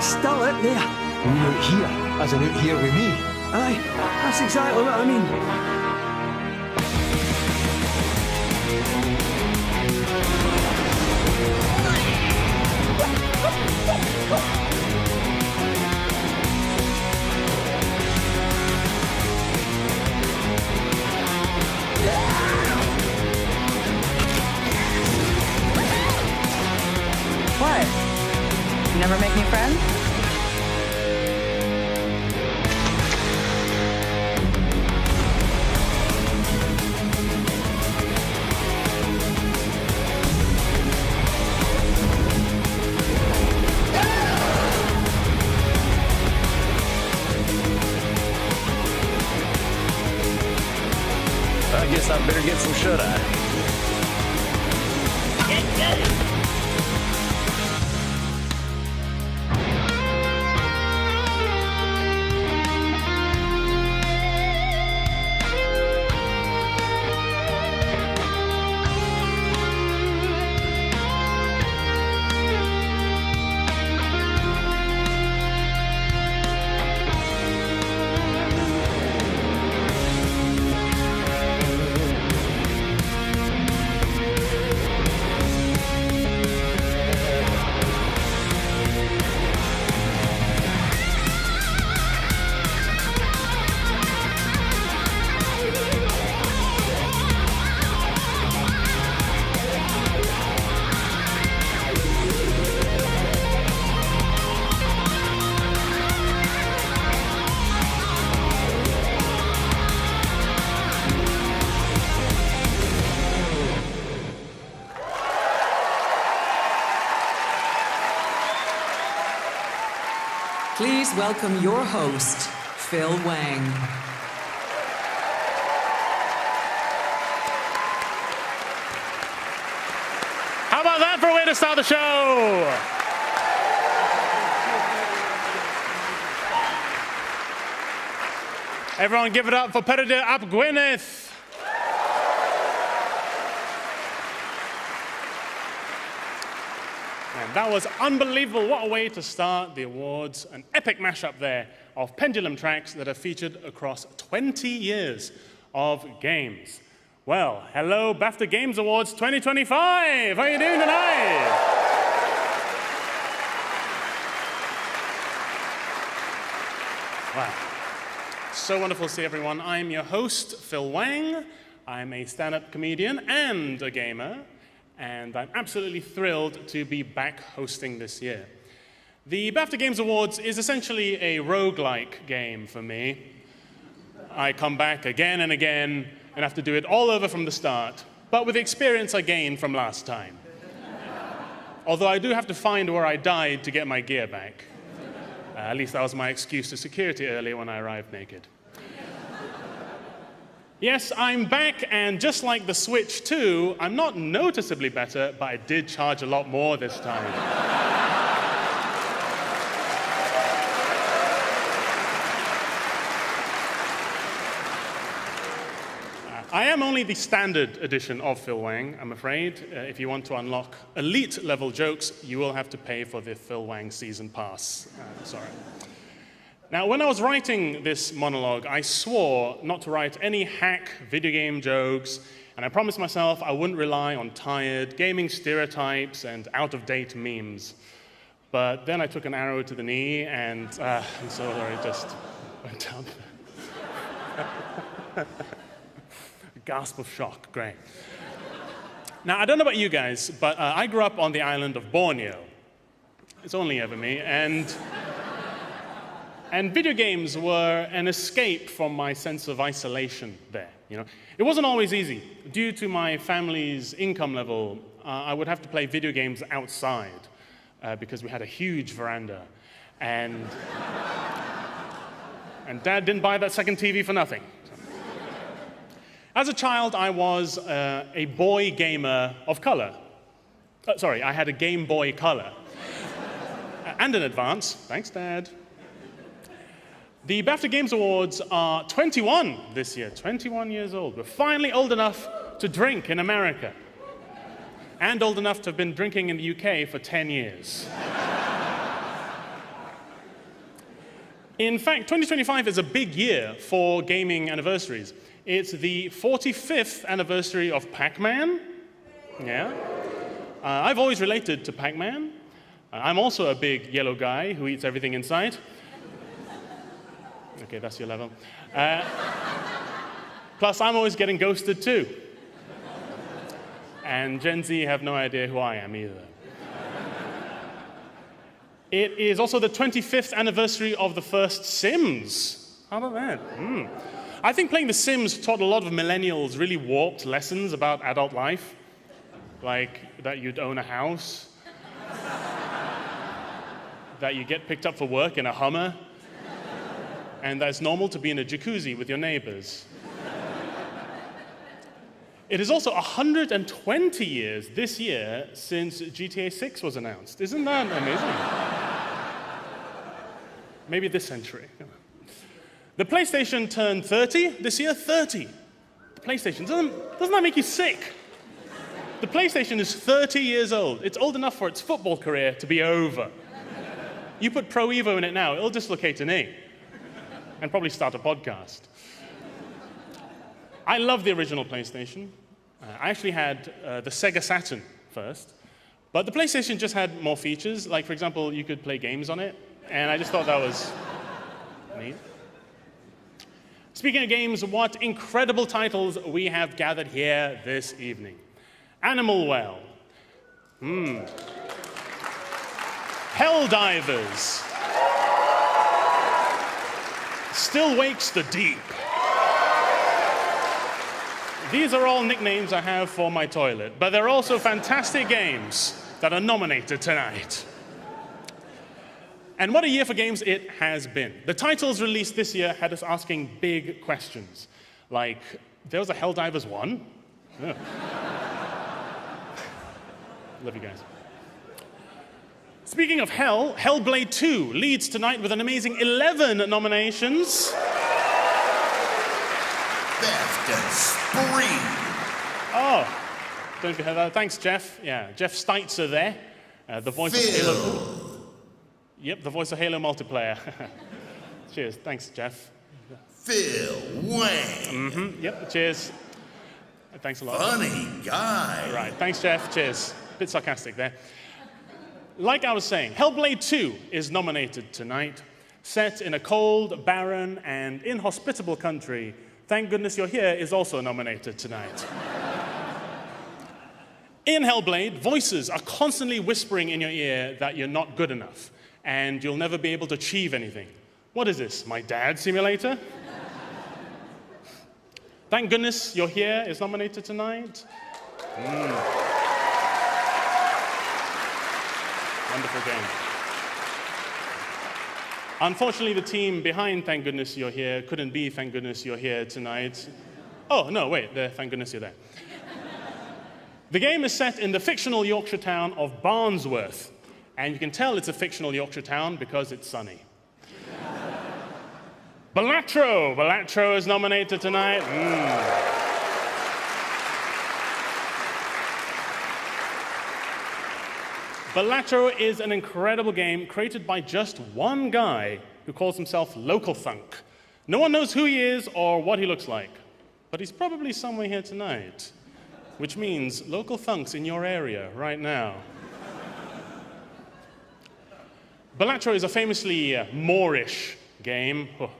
he's still out there. You mean out here, as in out here with me? Aye, that's exactly what I mean. What? You never make new friends? I guess I better get some shut-eye. Please welcome your host, Phil Wang. How about that for a way to start the show? Everyone give it up for Peredur ap Gwyneth. And that was unbelievable. What a way to start the awards. An epic mashup there of pendulum tracks that have featured across 20 years of games. Well, hello, Bafta Game Awards 2025. How are you doing tonight? Wow. So wonderful to see everyone. I'm your host, Phil Wang. I'm a stand-up comedian and a gamer. And I'm absolutely thrilled to be back hosting this year. The Bafta Games Awards is essentially a roguelike game for me. I come back again and again and have to do it all over from the start, but with the experience I gained from last time. Although I do have to find where I died to get my gear back. At least that was my excuse to security earlier when I arrived naked. Yes, I'm back, and just like the Switch 2, I'm not noticeably better, but I did charge a lot more this time. I am only the standard edition of Phil Wang, I'm afraid. If you want to unlock elite-level jokes, you will have to pay for the Phil Wang season pass. Sorry. Now, when I was writing this monologue, I swore not to write any hack video game jokes, and I promised myself I wouldn't rely on tired gaming stereotypes and out-of-date memes. But then I took an arrow to the knee, and so it just went down. Gasp of shock, great. Now, I don't know about you guys, but I grew up on the island of Borneo. It's only ever me, and video games were an escape from my sense of isolation there. You know, it wasn't always easy. Due to my family's income level, I would have to play video games outside because we had a huge veranda. And Dad didn't buy that second TV for nothing. As a child, I was a boy gamer of color. Sorry, I had a Game Boy Color. And an Advance. Thanks, Dad. The Bafta Games Awards are 21 this year, 21 years old. We're finally old enough to drink in America. And old enough to have been drinking in the UK for 10 years. In fact, 2025 is a big year for gaming anniversaries. It's the 45th anniversary of Pac-Man. Yeah. I've always related to Pac-Man. I'm also a big yellow guy who eats everything in sight. Okay, that's your level. Plus, I'm always getting ghosted too. And Gen Z have no idea who I am either. It is also the 25th anniversary of the first Sims. How about that? I think playing The Sims taught a lot of millennials really warped lessons about adult life. Like that you'd own a house, that you get picked up for work in a Hummer, and that it's normal to be in a jacuzzi with your neighbors. It is also 120 years this year since GTA 6 was announced. Isn't that amazing? Maybe this century. The PlayStation turned 30 this year. 30. The PlayStation. Doesn't that make you sick? The PlayStation is 30 years old. It's old enough for its football career to be over. You put Pro Evo in it now, it'll dislocate a knee and probably start a podcast. I love the original PlayStation. I actually had the Sega Saturn first, but the PlayStation just had more features. Like, for example, you could play games on it, and I just thought that was neat. Speaking of games, what incredible titles we have gathered here this evening. Animal Well. Helldivers. Still Wakes the Deep. These are all nicknames I have for my toilet, but they're also fantastic games that are nominated tonight. And what a year for games it has been. The titles released this year had us asking big questions, like, there was a Helldivers 1? Yeah. Love you guys. Speaking of hell, Hellblade 2 leads tonight with an amazing 11 nominations. Bafta Spree. Oh, don't you hear that? Thanks, Jeff. Yeah, Jeff Steitzer there. The voice of Halo. Yep, the voice of Halo multiplayer. Cheers. Thanks, Jeff. Phil Wang. Yep, cheers. Thanks a lot. Funny guy. Right, thanks, Jeff. Cheers. Bit sarcastic there. Like I was saying, Hellblade 2 is nominated tonight. Set in a cold, barren, and inhospitable country, Thank Goodness You're Here is also nominated tonight. In Hellblade, voices are constantly whispering in your ear that you're not good enough, and you'll never be able to achieve anything. What is this, my dad simulator? Thank Goodness You're Here is nominated tonight. Wonderful game. Unfortunately, the team behind Thank Goodness You're Here couldn't be Thank Goodness You're Here tonight. Oh, no, wait, thank goodness you're there. The game is set in the fictional Yorkshire town of Barnsworth, and you can tell it's a fictional Yorkshire town because it's sunny. Balatro is nominated tonight. Balatro is an incredible game created by just one guy who calls himself Local Thunk. No one knows who he is or what he looks like, but he's probably somewhere here tonight, which means Local Thunk's in your area right now. Balatro is a famously Moorish game. Oh,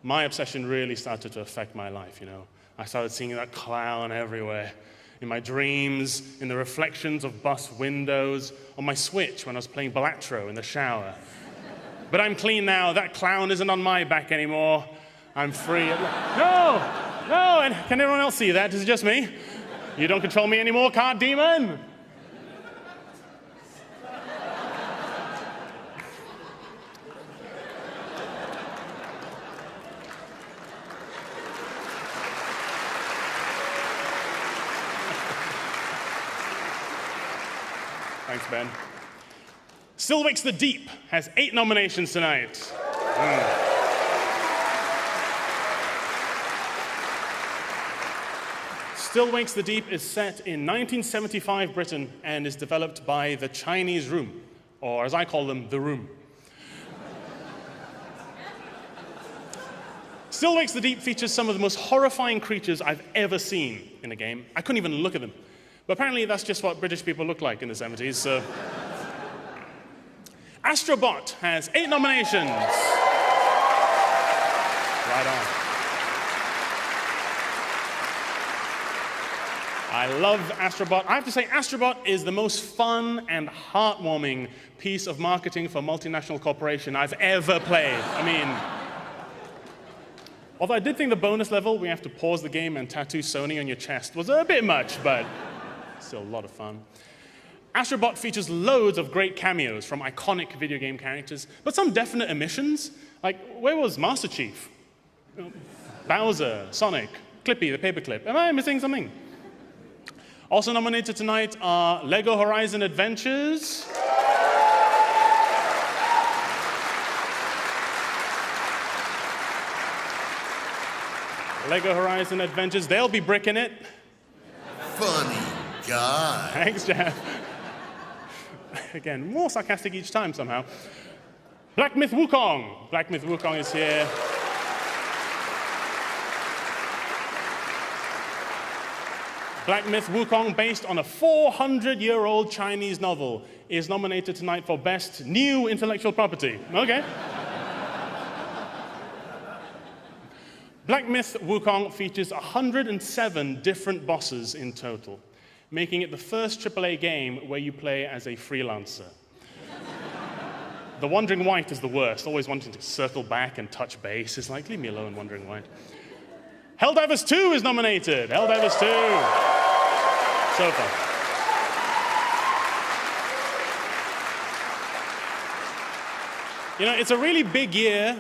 my obsession really started to affect my life, you know. I started seeing that clown everywhere. In my dreams, in the reflections of bus windows, on my Switch when I was playing Balatro in the shower. But I'm clean now. That clown isn't on my back anymore. I'm free. No! And can everyone else see that? Is it just me? You don't control me anymore, card demon! Thanks, Ben. Still Wakes the Deep has 8 nominations tonight. Still Wakes the Deep is set in 1975 Britain and is developed by the Chinese Room, or as I call them, The Room. Still Wakes the Deep features some of the most horrifying creatures I've ever seen in a game. I couldn't even look at them. But apparently that's just what British people looked like in the 70s, so... Astrobot has 8 nominations. Right on. I love Astrobot. I have to say, Astrobot is the most fun and heartwarming piece of marketing for a multinational corporation I've ever played. I mean, although I did think the bonus level, we have to pause the game and tattoo Sony on your chest, was a bit much, but still a lot of fun. Astrobot features loads of great cameos from iconic video game characters, but some definite omissions. Like, where was Master Chief? Bowser, Sonic, Clippy, the paperclip. Am I missing something? Also nominated tonight are LEGO Horizon Adventures, LEGO Horizon Adventures, they'll be bricking it. Funny guy. Thanks, Jeff. Again, more sarcastic each time somehow. Black Myth Wukong. Black Myth Wukong is here. Black Myth Wukong, based on a 400-year-old Chinese novel, is nominated tonight for Best New Intellectual Property. Okay. Black Myth Wukong features 107 different bosses in total, making it the first AAA game where you play as a freelancer. The Wandering White is the worst, always wanting to circle back and touch base. It's like, leave me alone, Wandering White. Helldivers 2 is nominated. Helldivers 2. So fun. You know, it's a really big year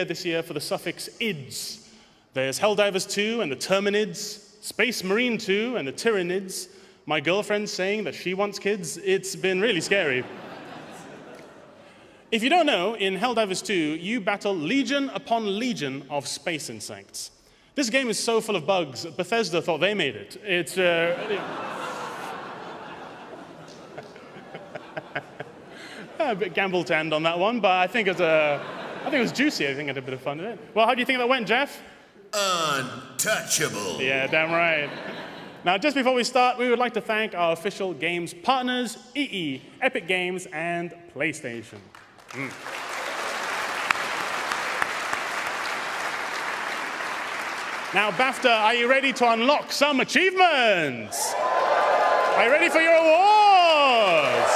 this year for the suffix ids. There's Helldivers 2 and the Terminids, Space Marine 2 and the Tyranids. My girlfriend saying that she wants kids. It's been really scary. If you don't know, in Helldivers 2, you battle legion upon legion of space insects. This game is so full of bugs, Bethesda thought they made it. It's a bit gamble to end on that one, but I think it was juicy. I think I had a bit of fun with it. Well, how do you think that went, Jeff? Untouchable. Yeah, damn right. Now, just before we start, we would like to thank our official games partners, EE, Epic Games, and PlayStation. Now, Bafta, are you ready to unlock some achievements? Are you ready for your awards?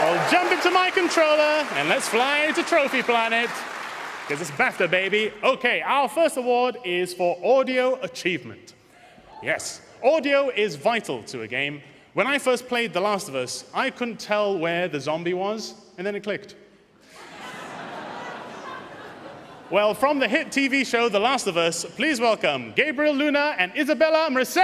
Well, jump into my controller and let's fly to Trophy Planet, because it's Bafta, baby. Okay, our first award is for Audio Achievement. Yes, audio is vital to a game. When I first played The Last of Us, I couldn't tell where the zombie was, and then it clicked. Well, from the hit TV show The Last of Us, please welcome Gabriel Luna and Isabella Merced.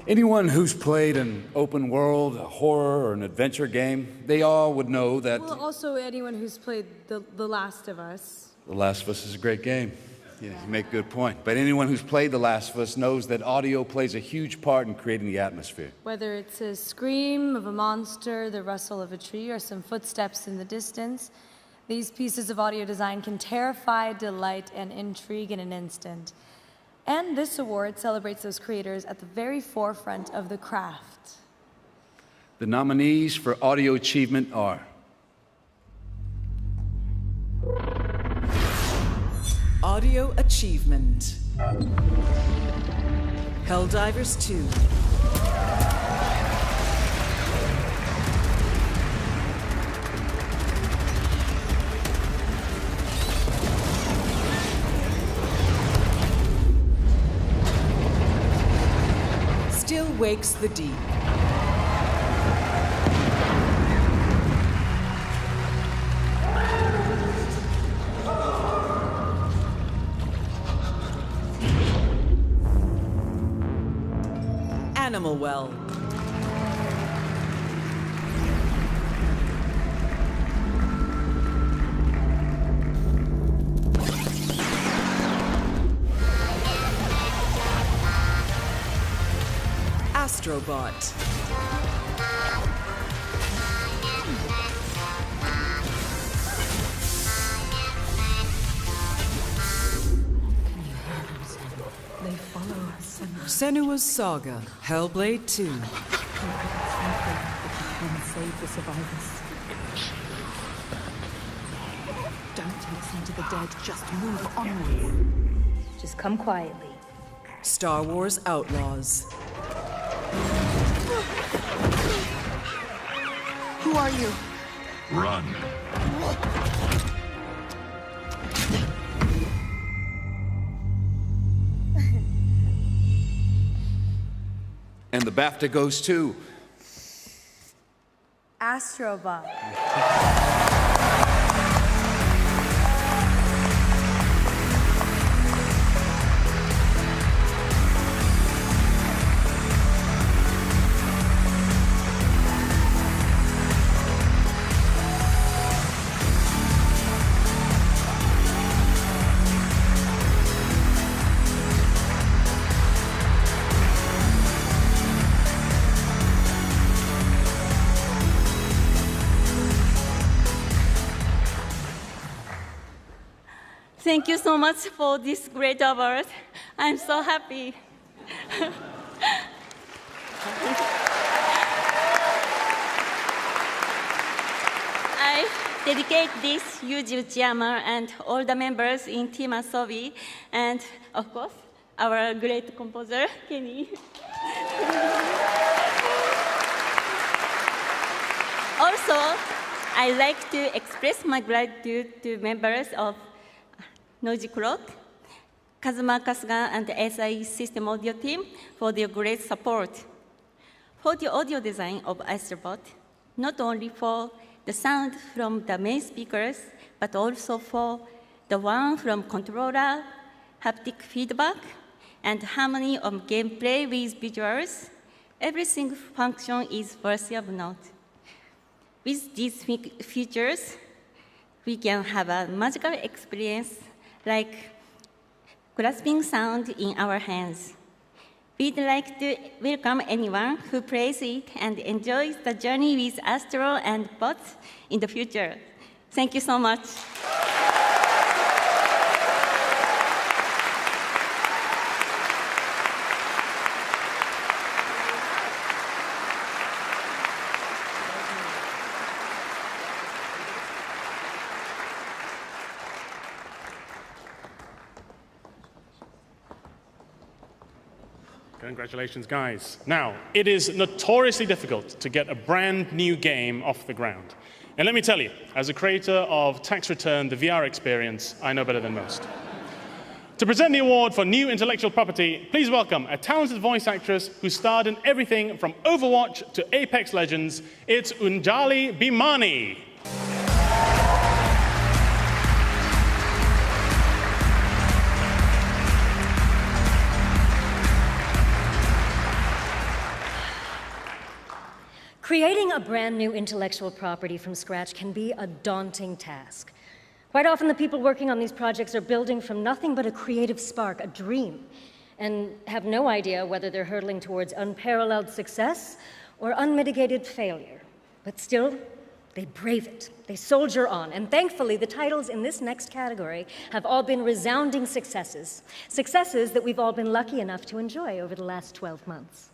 Anyone who's played an open world, a horror, or an adventure game, they all would know that... Well, also anyone who's played The Last of Us. The Last of Us is a great game. Yeah, you make a good point. But anyone who's played The Last of Us knows that audio plays a huge part in creating the atmosphere. Whether it's a scream of a monster, the rustle of a tree, or some footsteps in the distance, these pieces of audio design can terrify, delight, and intrigue in an instant. And this award celebrates those creators at the very forefront of the craft. The nominees for Audio Achievement are... Audio Achievement. Helldivers 2. Still Wakes the Deep. Animal Well. Astrobot. They follow us. Senua's Saga, Hellblade 2. And save the survivors. Don't listen to the dead, just move onwards. Just come quietly. Star Wars Outlaws. Who are you? Run. And the BAFTA goes to... Astrobot. Thank you so much for this great award. I'm so happy. I dedicate this Yuji Uchiyama and all the members in Team Asobi, and of course, our great composer, Kenny. Also, I'd like to express my gratitude to members of Noji Clock, Kazuma Kasuga, and the SI System Audio team for their great support. For the audio design of Astrobot, not only for the sound from the main speakers, but also for the one from controller, haptic feedback, and harmony of gameplay with visuals, every single function is worthy of note. With these features, we can have a magical experience like grasping sound in our hands. We'd like to welcome anyone who plays it and enjoys the journey with Astro and bots in the future. Thank you so much. Congratulations, guys. Now, it is notoriously difficult to get a brand new game off the ground. And let me tell you, as a creator of Tax Return, the VR experience, I know better than most. To present the award for new intellectual property, please welcome a talented voice actress who starred in everything from Overwatch to Apex Legends. It's Anjali Bhimani. Creating a brand new intellectual property from scratch can be a daunting task. Quite often the people working on these projects are building from nothing but a creative spark, a dream, and have no idea whether they're hurtling towards unparalleled success or unmitigated failure. But still, they brave it, they soldier on, and thankfully the titles in this next category have all been resounding successes, successes that we've all been lucky enough to enjoy over the last 12 months.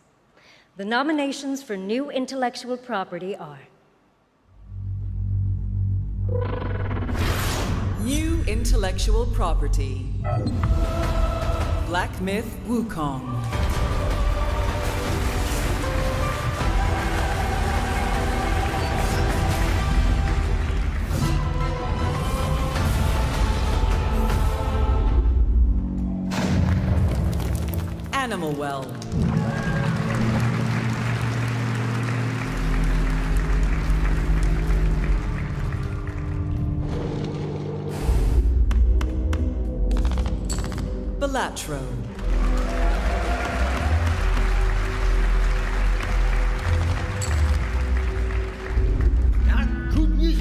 The nominations for new intellectual property are New intellectual property. Black Myth Wukong. Animal Well. Balatro.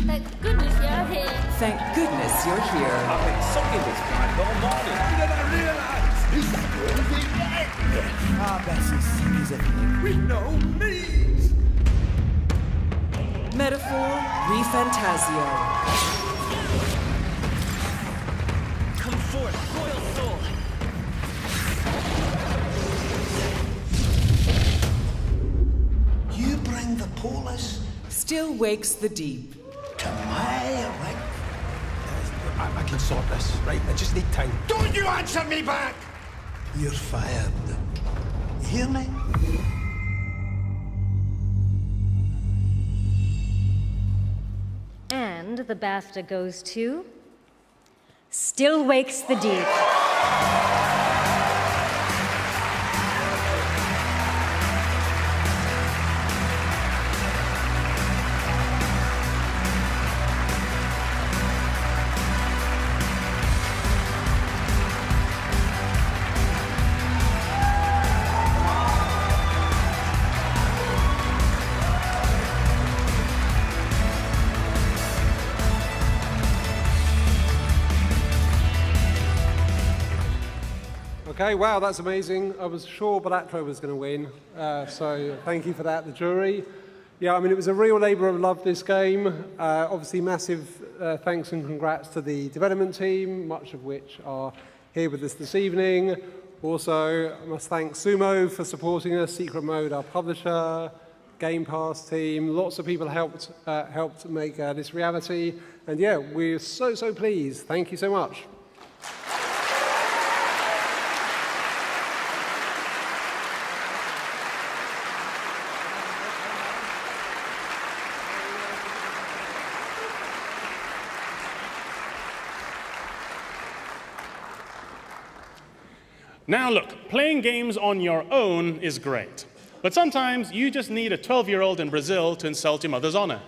Thank goodness you're here. Thank goodness you're here. I've been sucking this plant all morning. Did I realize this is the only thing Ah, Bess is sick as everything. With no knees! Metaphor Refantasio. Come forth, royal soul! You bring the polis Still wakes the deep. to my right. I can sort this, right? I just need time. Don't you answer me back! You're fired. You hear me? And the BAFTA goes to Still Wakes the Deep. Okay, wow, that's amazing. I was sure Balatro was going to win, so thank you for that, the jury. Yeah, I mean, it was a real labour of love, this game. Obviously, massive thanks and congrats to the development team, much of which are here with us this evening. Also, I must thank Sumo for supporting us, Secret Mode, our publisher, Game Pass team. Lots of people helped make this reality. And yeah, we're so pleased. Thank you so much. Now look, playing games on your own is great. But sometimes you just need a 12-year-old in Brazil to insult your mother's honor.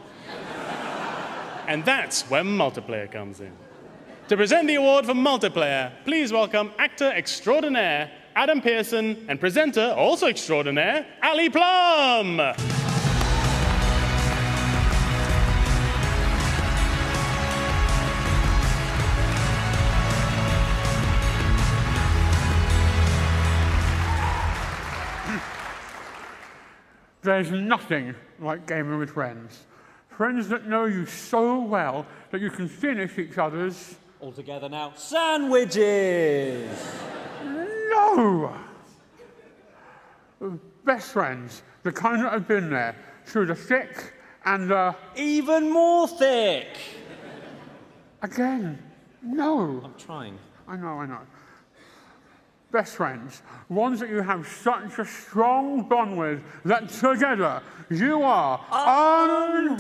And that's where multiplayer comes in. To present the award for multiplayer, please welcome actor extraordinaire Adam Pearson and presenter, also extraordinaire, Ali Plum. There's nothing like gaming with friends. Friends that know you so well that you can finish each other's... All together now, sandwiches! No! Best friends, the kind that have been there through the thick and the... Even more thick! Again, no. I'm trying. I know. Best friends, ones that you have such a strong bond with that together you are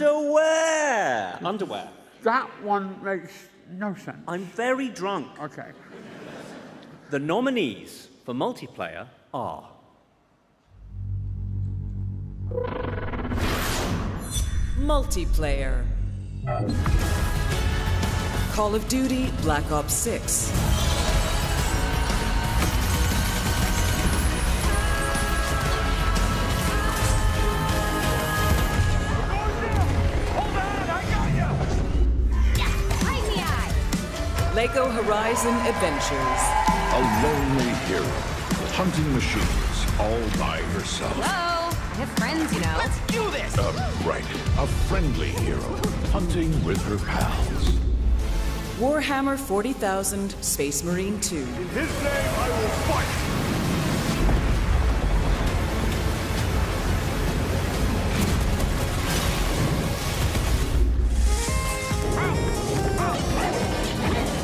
underwear. Underwear. That one makes no sense. I'm very drunk. Okay. The nominees for multiplayer are Multiplayer. Call of Duty Black Ops 6. Lego Horizon Adventures. A lonely hero, hunting machines all by herself. Hello? I have friends, you know. Let's do this! Right. A friendly hero, hunting with her pals. Warhammer 40,000 Space Marine 2. In his name, I will fight!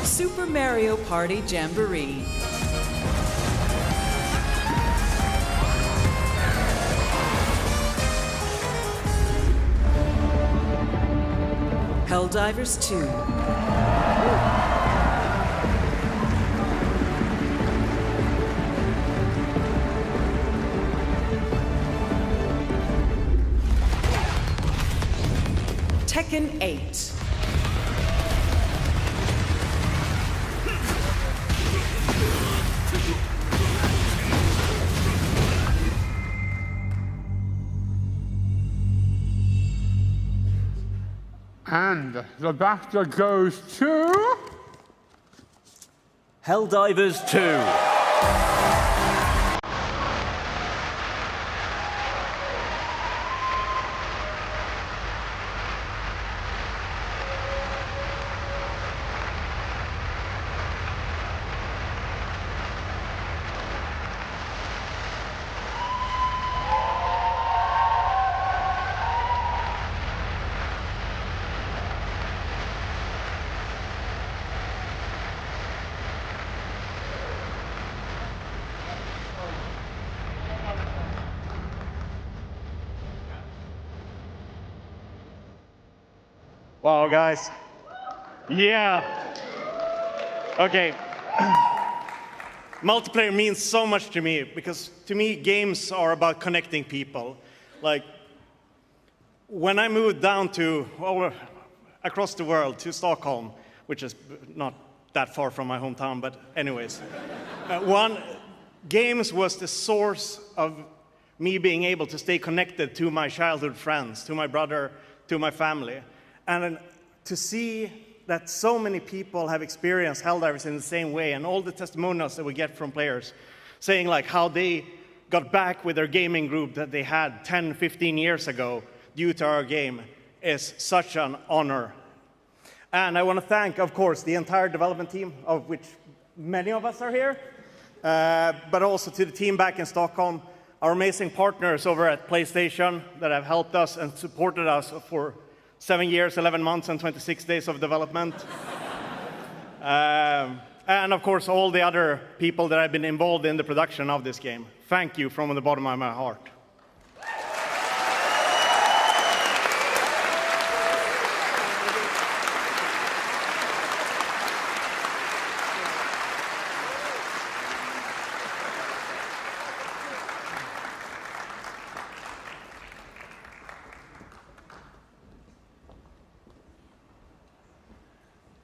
Super Mario Party Jamboree. Helldivers 2. Tekken 8. And the BAFTA goes to... Helldivers 2. Wow, guys. Yeah. Okay. Multiplayer means so much to me because to me games are about connecting people. Like when I moved down to across the world to Stockholm, which is not that far from my hometown, but anyways, games was the source of me being able to stay connected to my childhood friends, to my brother, to my family, and to see that so many people have experienced Helldivers in the same way, and all the testimonials that we get from players saying like how they got back with their gaming group that they had 10, 15 years ago due to our game is such an honor. And I want to thank, of course, the entire development team, of which many of us are here, but also to the team back in Stockholm, our amazing partners over at PlayStation that have helped us and supported us for 7 years, 11 months, and 26 days of development. And of course, all the other people that have been involved in the production of this game. Thank you from the bottom of my heart.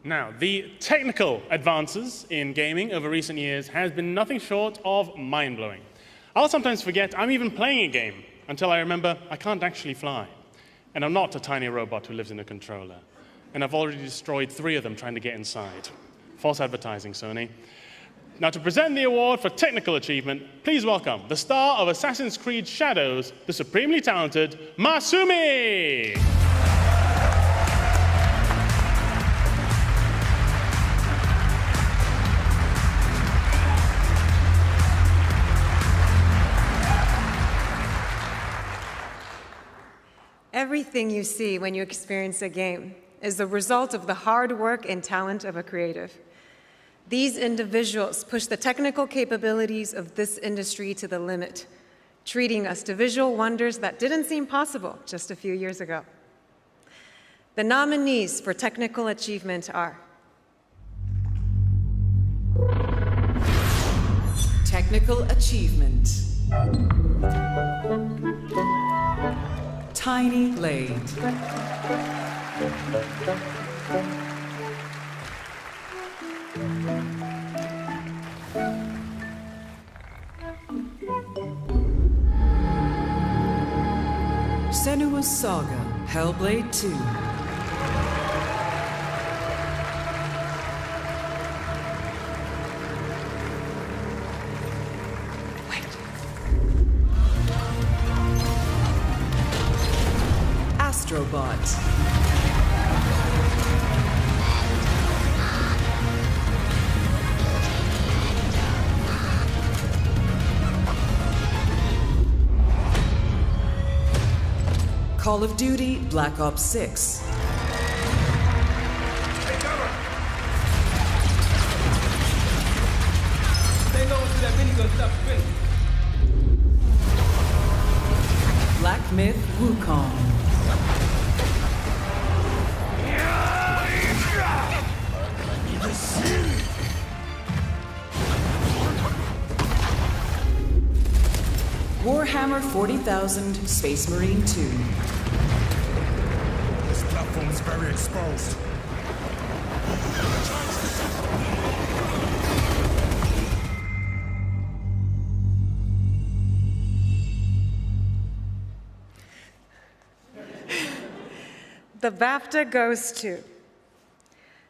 Now, the technical advances in gaming over recent years has been nothing short of mind-blowing. I'll sometimes forget I'm even playing a game until I remember I can't actually fly. And I'm not a tiny robot who lives in a controller. And I've already destroyed 3 of them trying to get inside. False advertising, Sony. Now, to present the award for technical achievement, please welcome the star of Assassin's Creed Shadows, the supremely talented Masumi! Everything you see when you experience a game is the result of the hard work and talent of a creative. These individuals push the technical capabilities of this industry to the limit, treating us to visual wonders that didn't seem possible just a few years ago. The nominees for technical achievement are Technical achievement. Tiny blade. Senua's Saga, Hellblade 2. Astrobot. Call of Duty Black Ops 6. Black Myth Wukong. Warhammer 40,000 Space Marine 2. This platform is very exposed. the Bafta goes to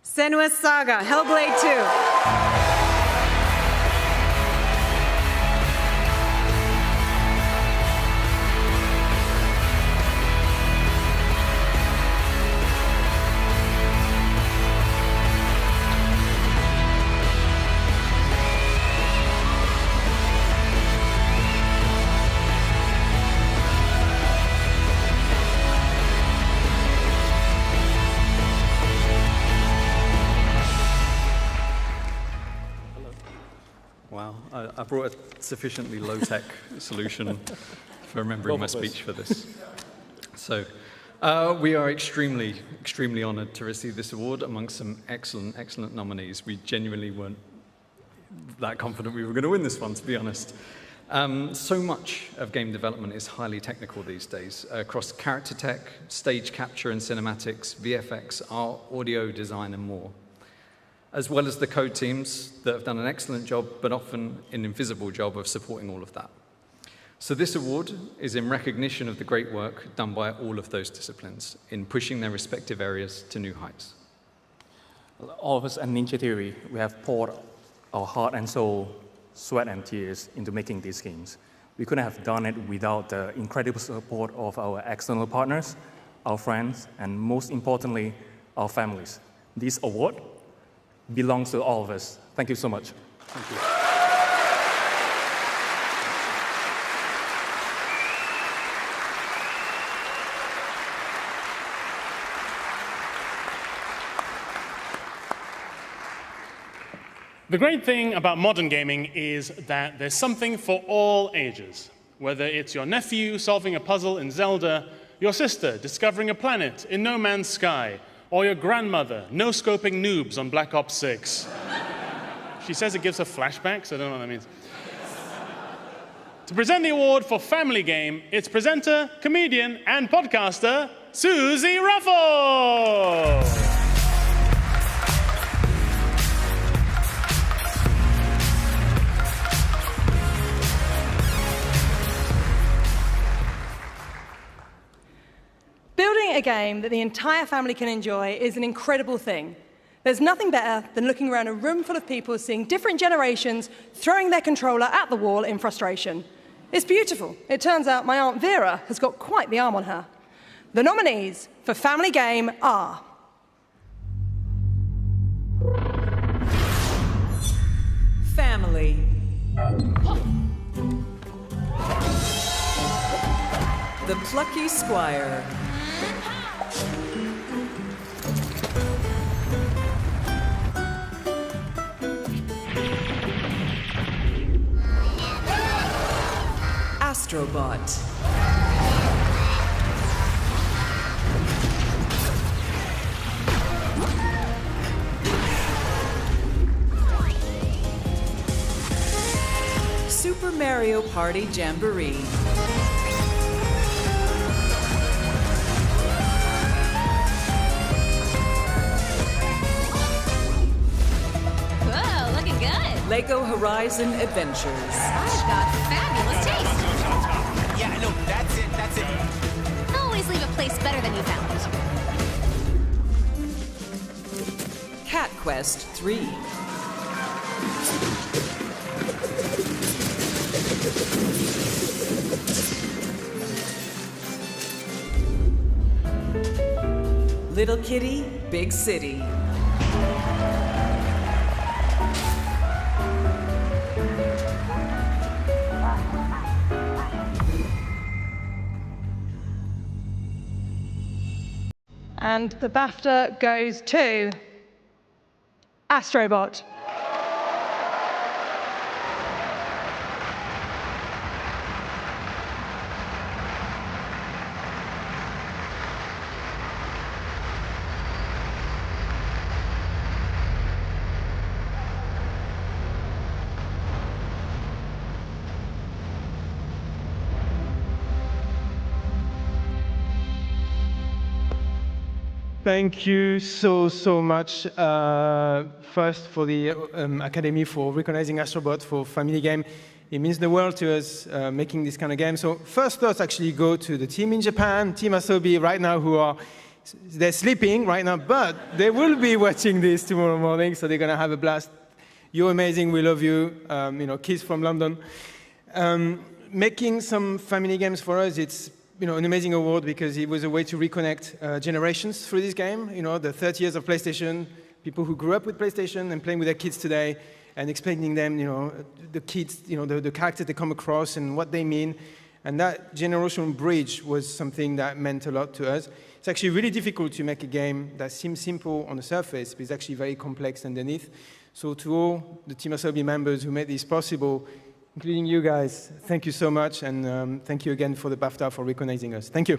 Senua's Saga, Hellblade 2. Wow, I brought a sufficiently low-tech solution for remembering my speech for this. So, We are extremely, extremely honored to receive this award amongst some excellent, excellent nominees. We genuinely weren't that confident we were going to win this one, to be honest. So much of game development is highly technical these days, across character tech, stage capture and cinematics, VFX, art, audio design, and more, as well as the code teams that have done an excellent job, but often an invisible job of supporting all of that. So this award is in recognition of the great work done by all of those disciplines in pushing their respective areas to new heights. All of us at Ninja Theory, we have poured our heart and soul, sweat and tears into making these games. We couldn't have done it without the incredible support of our external partners, our friends, and most importantly, our families. This award belongs to all of us. Thank you so much. Thank you. The great thing about modern gaming is that there's something for all ages. Whether it's your nephew solving a puzzle in Zelda, your sister discovering a planet in No Man's Sky, or your grandmother no-scoping noobs on Black Ops 6. She says it gives her flashbacks. I don't know what that means. To present the award for Family Game, it's presenter, comedian, and podcaster, Susie Ruffle! Building a game that the entire family can enjoy is an incredible thing. There's nothing better than looking around a room full of people seeing different generations throwing their controller at the wall in frustration. It's beautiful. It turns out my Aunt Vera has got quite the arm on her. The nominees for Family Game are Family. The Plucky Squire. Astrobot. Super Mario Party Jamboree. Whoa, looking good. Lego Horizon Adventures. I've got fabulous taste. Yeah, no, that's it. Always leave a place better than you found it. Cat Quest 3. Little Kitty, Big City. And the BAFTA goes to Astrobot. Thank you so much, first for the Academy for recognizing Astrobot for Family Game. It means the world to us making this kind of game. So first thoughts actually go to the team in Japan, Team Asobi right now, they're sleeping right now, but they will be watching this tomorrow morning, so they're going to have a blast. You're amazing, we love you, kids from London. Making some family games for us, it's an amazing award because it was a way to reconnect generations through this game. The 30 years of PlayStation, people who grew up with PlayStation and playing with their kids today and explaining them, the kids, the characters they come across and what they mean. And that generational bridge was something that meant a lot to us. It's actually really difficult to make a game that seems simple on the surface, but it's actually very complex underneath. So to all the Team Asobi members who made this possible, including you guys, thank you so much, and thank you again for the BAFTA for recognizing us. Thank you.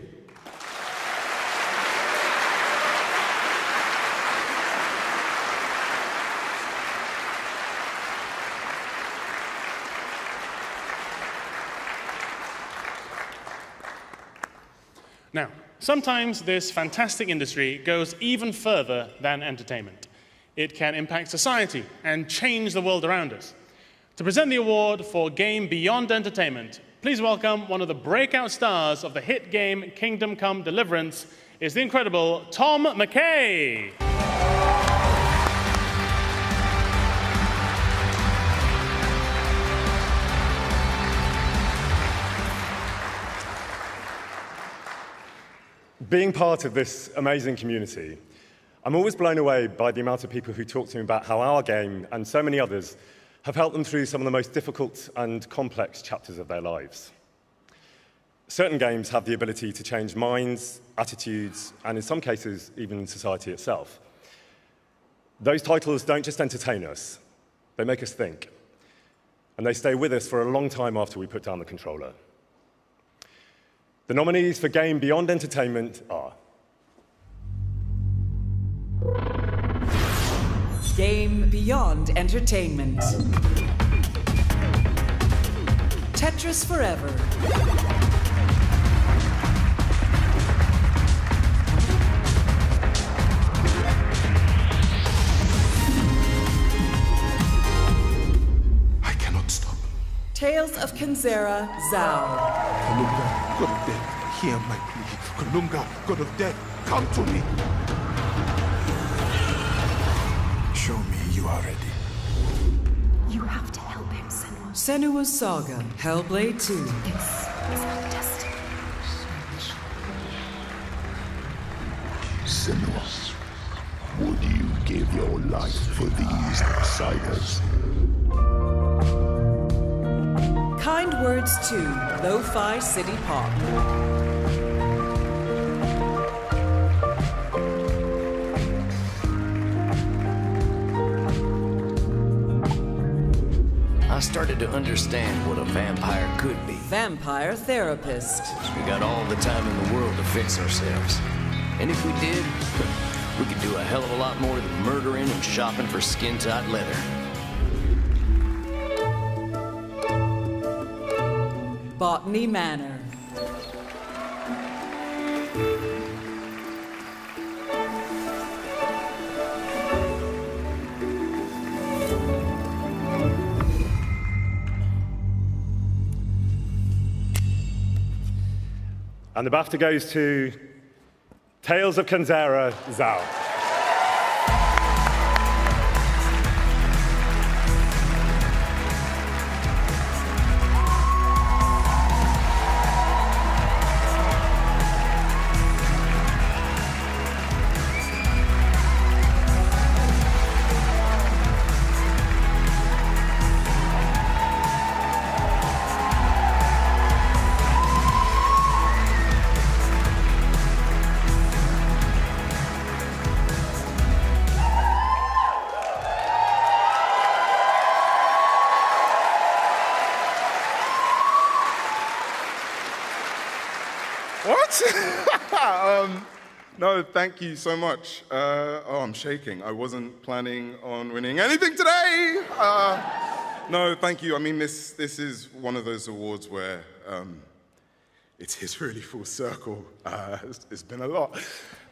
Now, sometimes this fantastic industry goes even further than entertainment. It can impact society and change the world around us. To present the award for Game Beyond Entertainment, please welcome one of the breakout stars of the hit game Kingdom Come Deliverance, is the incredible Tom McKay. Being part of this amazing community, I'm always blown away by the amount of people who talk to me about how our game and so many others have helped them through some of the most difficult and complex chapters of their lives. Certain games have the ability to change minds, attitudes, and in some cases, even society itself. Those titles don't just entertain us, they make us think. And they stay with us for a long time after we put down the controller. The nominees for Game Beyond Entertainment are Game Beyond Entertainment. Tetris Forever. I cannot stop. Tales of Kanzera Zhao. Kalunga, God of Death, hear my plea. Kalunga, God of Death, come to me. Show me you are ready. You have to help him, Senua. Senua's Saga, Hellblade 2. This is our destiny. Senua, would you give your life for these outsiders? Kind Words 2, Lo-Fi City Pop. I started to understand what a vampire could be. Vampire Therapist. We got all the time in the world to fix ourselves. And if we did, we could do a hell of a lot more than murdering and shopping for skin-tight leather. Botany Manor. And the BAFTA goes to Tales of Kanzera Zhao. No, thank you so much. Oh, I'm shaking. I wasn't planning on winning anything today. No, thank you. I mean, this is one of those awards where it is really full circle. It's been a lot.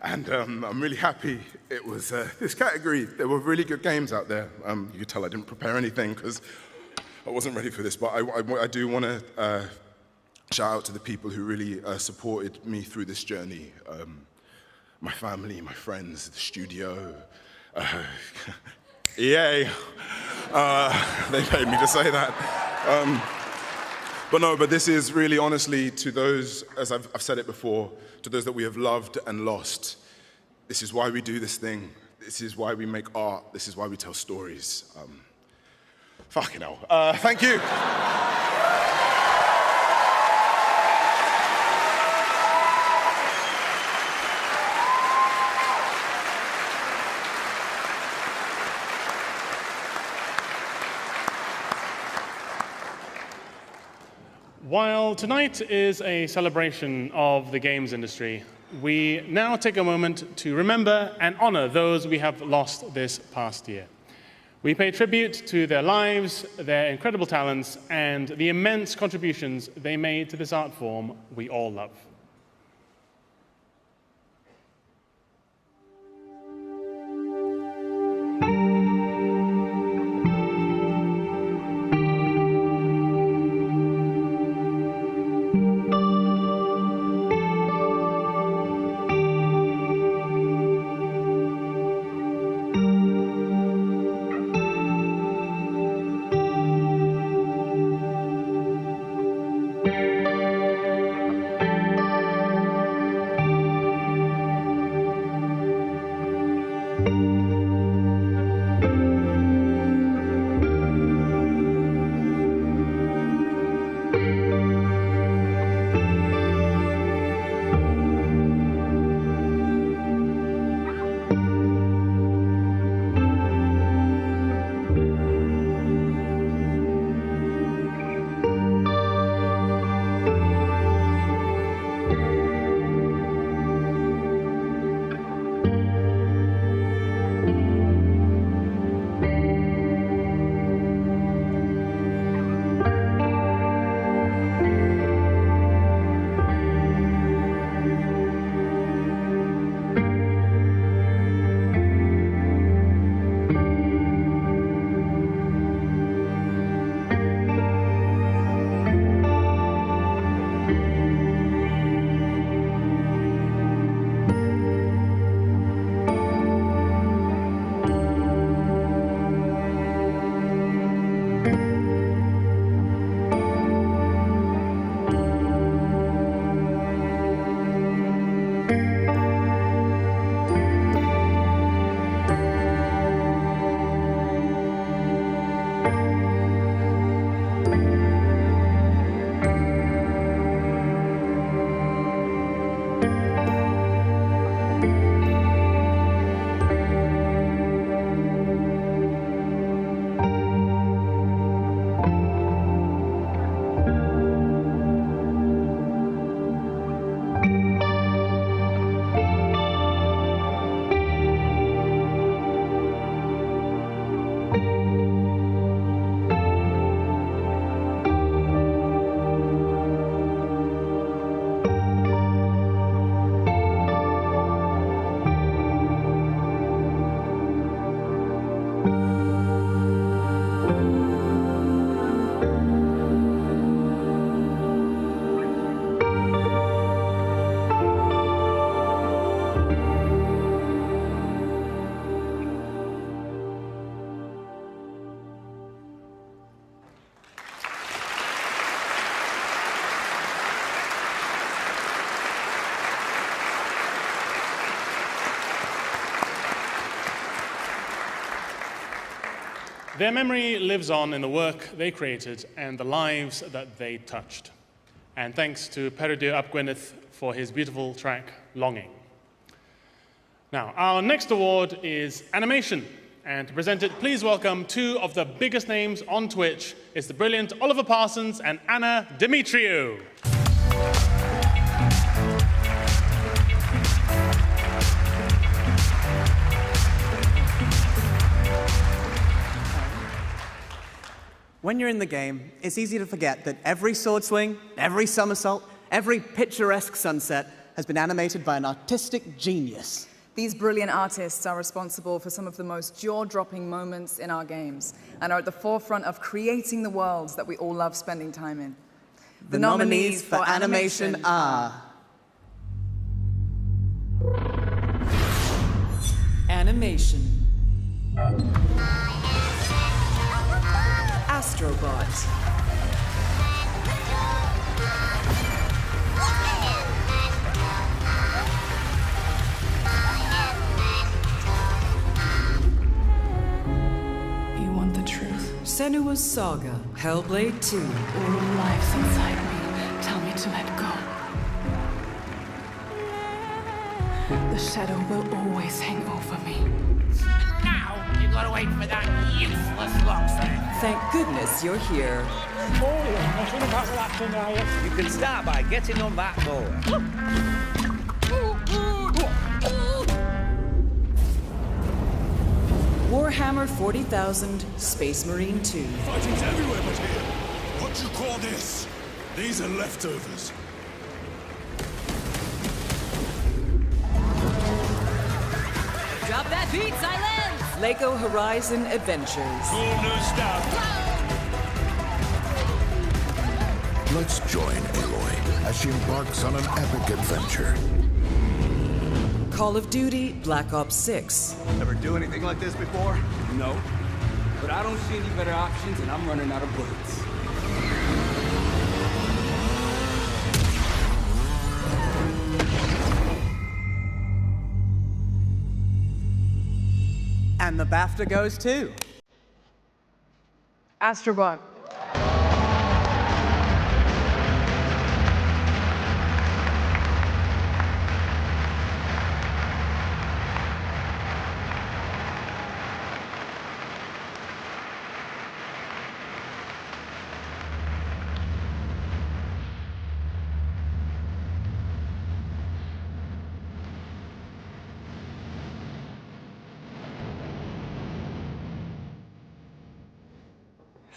And I'm really happy it was this category. There were really good games out there. You could tell I didn't prepare anything because I wasn't ready for this. But I do want to shout out to the people who really supported me through this journey. My family, my friends, the studio, EA. They paid me to say that. But this is really honestly to those, as I've said it before, to those that we have loved and lost. This is why we do this thing. This is why we make art. This is why we tell stories. Fucking hell. Thank you. While tonight is a celebration of the games industry, we now take a moment to remember and honor those we have lost this past year. We pay tribute to their lives, their incredible talents, and the immense contributions they made to this art form we all love. Their memory lives on in the work they created and the lives that they touched. And thanks to Peredur ap Gwynedd for his beautiful track, Longing. Now, our next award is Animation. And to present it, please welcome two of the biggest names on Twitch. It's the brilliant Oliver Parsons and Anna Dimitriou. When you're in the game, it's easy to forget that every sword swing, every somersault, every picturesque sunset has been animated by an artistic genius. These brilliant artists are responsible for some of the most jaw-dropping moments in our games and are at the forefront of creating the worlds that we all love spending time in. The nominees for animation are... Animation. Astrobot. You want the truth? Senua's Saga. Hellblade 2. All lives inside me tell me to let go. The shadow will always hang over me. Now, you've got to wait for that useless lobster. Thank goodness you're here. You can start by getting on that door. Warhammer 40,000 Space Marine 2. Fighting's everywhere but here. What do you call this? These are leftovers. Drop that beat, silence! Lego Horizon Adventures. Cool new stuff. Let's join Aloy as she embarks on an epic adventure. Call of Duty Black Ops 6. Ever do anything like this before? No. But I don't see any better options and I'm running out of bullets. And the BAFTA goes to... Astrobot.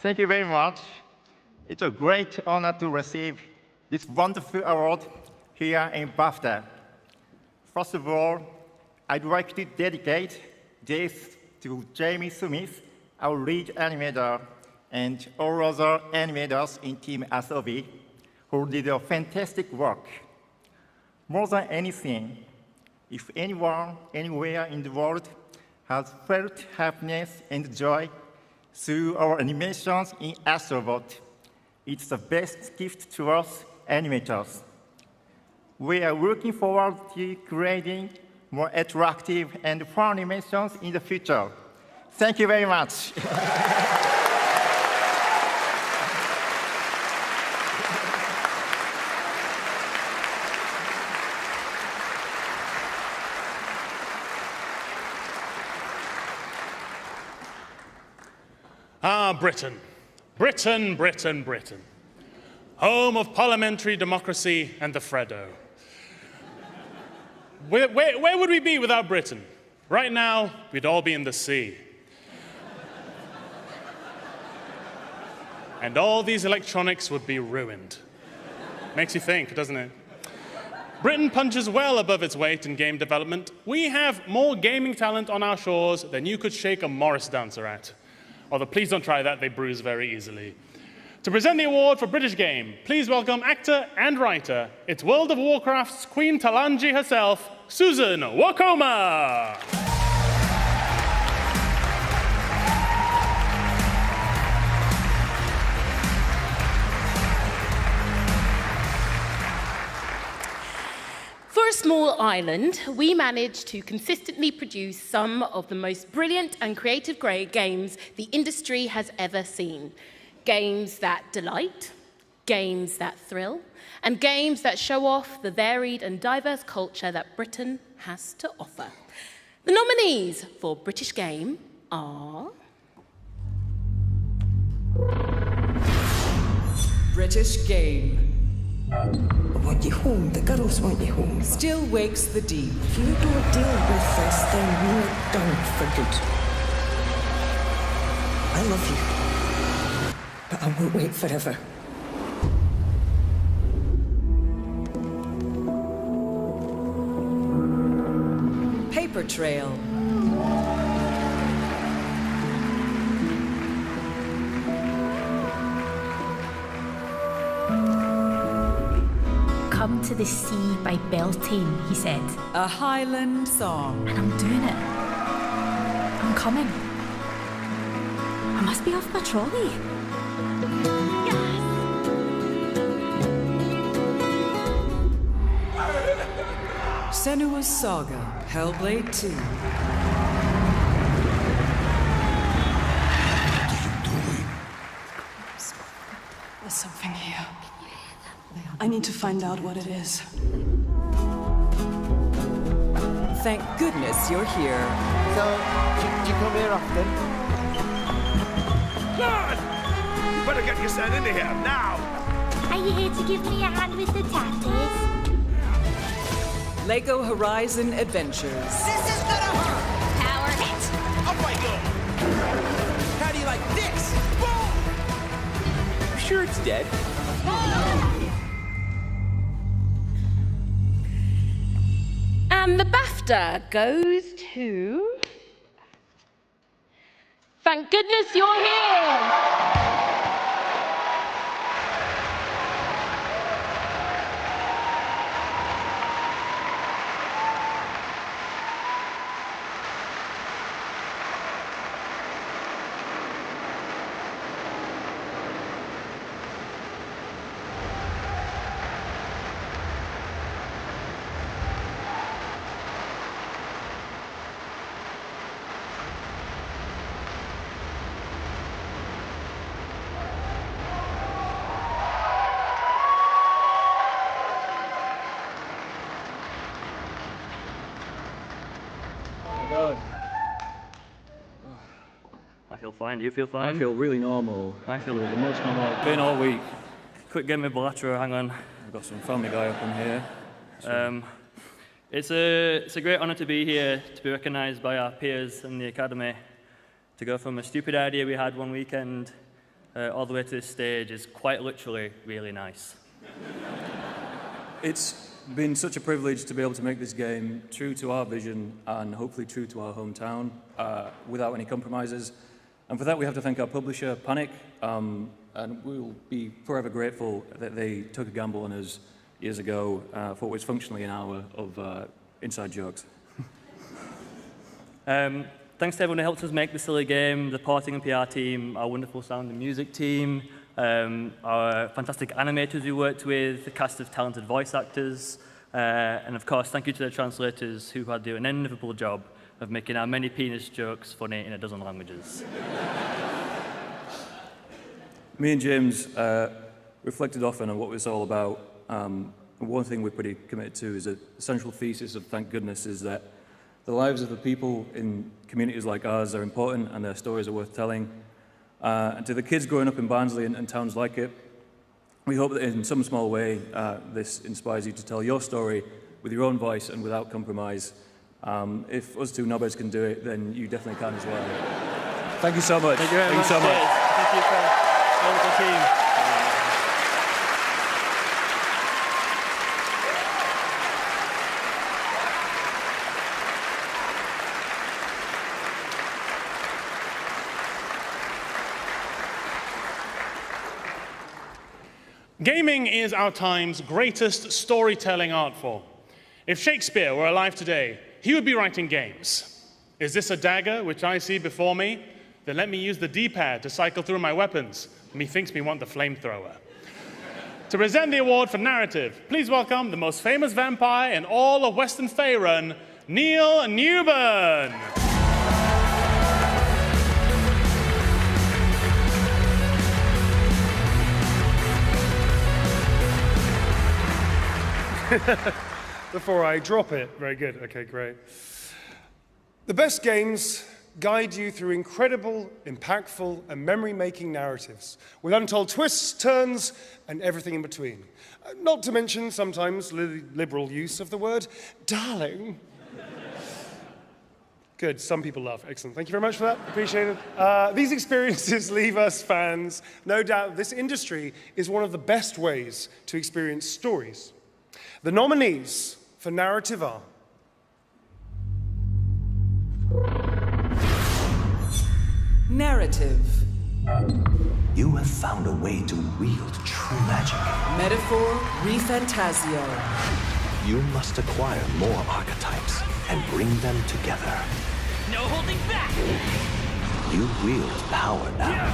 Thank you very much. It's a great honor to receive this wonderful award here in Bafta. First of all, I'd like to dedicate this to Jamie Smith, our lead animator, and all other animators in Team Asobi, who did a fantastic work. More than anything, if anyone, anywhere in the world has felt happiness and joy through our animations in Astrobot, it's the best gift to us animators. We are looking forward to creating more attractive and fun animations in the future. Thank you very much. Ah, Britain. Britain, Britain, Britain. Home of parliamentary democracy and the Freddo. Where would we be without Britain? Right now, we'd all be in the sea. And all these electronics would be ruined. Makes you think, doesn't it? Britain punches well above its weight in game development. We have more gaming talent on our shores than you could shake a Morris dancer at. Although please don't try that, they bruise very easily. To present the award for British Game, please welcome actor and writer, it's World of Warcraft's Queen Talanji herself, Susan Wokoma. First small island, we managed to consistently produce some of the most brilliant and creative games the industry has ever seen. Games that delight, games that thrill, and games that show off the varied and diverse culture that Britain has to offer. The nominees for British Game are... British Game. I want you home. The girls want you home. Still Wakes the Deep. If you don't deal with this, then we're done for good. I love you, but I won't wait forever. Paper Trail. Come to the sea by Beltane, he said. A Highland song. And I'm doing it. I'm coming. I must be off my trolley. Senua's Saga, Hellblade 2. There's something here. I need to find out what it is. Thank goodness you're here. So, do you come here often? Lad! You better get your son into here, now! Are you here to give me a hand with the tatters? Lego Horizon Adventures. This is gonna hurt! Power it! Up I go! How do you like this? Boom! You sure it's dead? And the BAFTA goes to... Thank goodness you're here! I feel fine. Do you feel fine? I feel really normal. I feel the most normal I've been all week. Quick game of bilateral, hang on. I've got some Family Guy up in here. It's a great honour to be here, to be recognised by our peers in the Academy. To go from a stupid idea we had one weekend all the way to this stage is quite literally really nice. It's been such a privilege to be able to make this game true to our vision and hopefully true to our hometown without any compromises. And for that we have to thank our publisher, Panic, and we will be forever grateful that they took a gamble on us years ago for what was functionally an hour of inside jokes. Thanks to everyone who helped us make the silly game, the porting and PR team, our wonderful sound and music team, our fantastic animators we worked with, the cast of talented voice actors, and of course thank you to the translators who had the inevitable job of making our many penis jokes funny in a dozen languages. Me and James reflected often on what it's all about. One thing we're pretty committed to is that the central thesis of Thank Goodness is that the lives of the people in communities like ours are important and their stories are worth telling. And to the kids growing up in Barnsley and towns like it, we hope that in some small way this inspires you to tell your story with your own voice and without compromise. If us two knobheads can do it, then you definitely can as well. Thank you so much. Thank you very much. So much. Thank you for the team. Gaming is our time's greatest storytelling art form. If Shakespeare were alive today, he would be writing games. Is this a dagger which I see before me? Then let me use the D-pad to cycle through my weapons. Methinks me want the flamethrower. to present the award for narrative, please welcome the most famous vampire in all of Western Faerun, Neil Newburn. Before I drop it. Very good. Okay, great. The best games guide you through incredible, impactful, and memory-making narratives with untold twists, turns, and everything in between. Not to mention sometimes liberal use of the word darling. Good, some people laugh. Excellent. Thank you very much for that. Appreciate it. These experiences leave us fans. No doubt this industry is one of the best ways to experience stories. The nominees for narrative are Narrative. You have found a way to wield true magic. Metaphor, Refantasio. You must acquire more archetypes and bring them together. No holding back! You wield power now.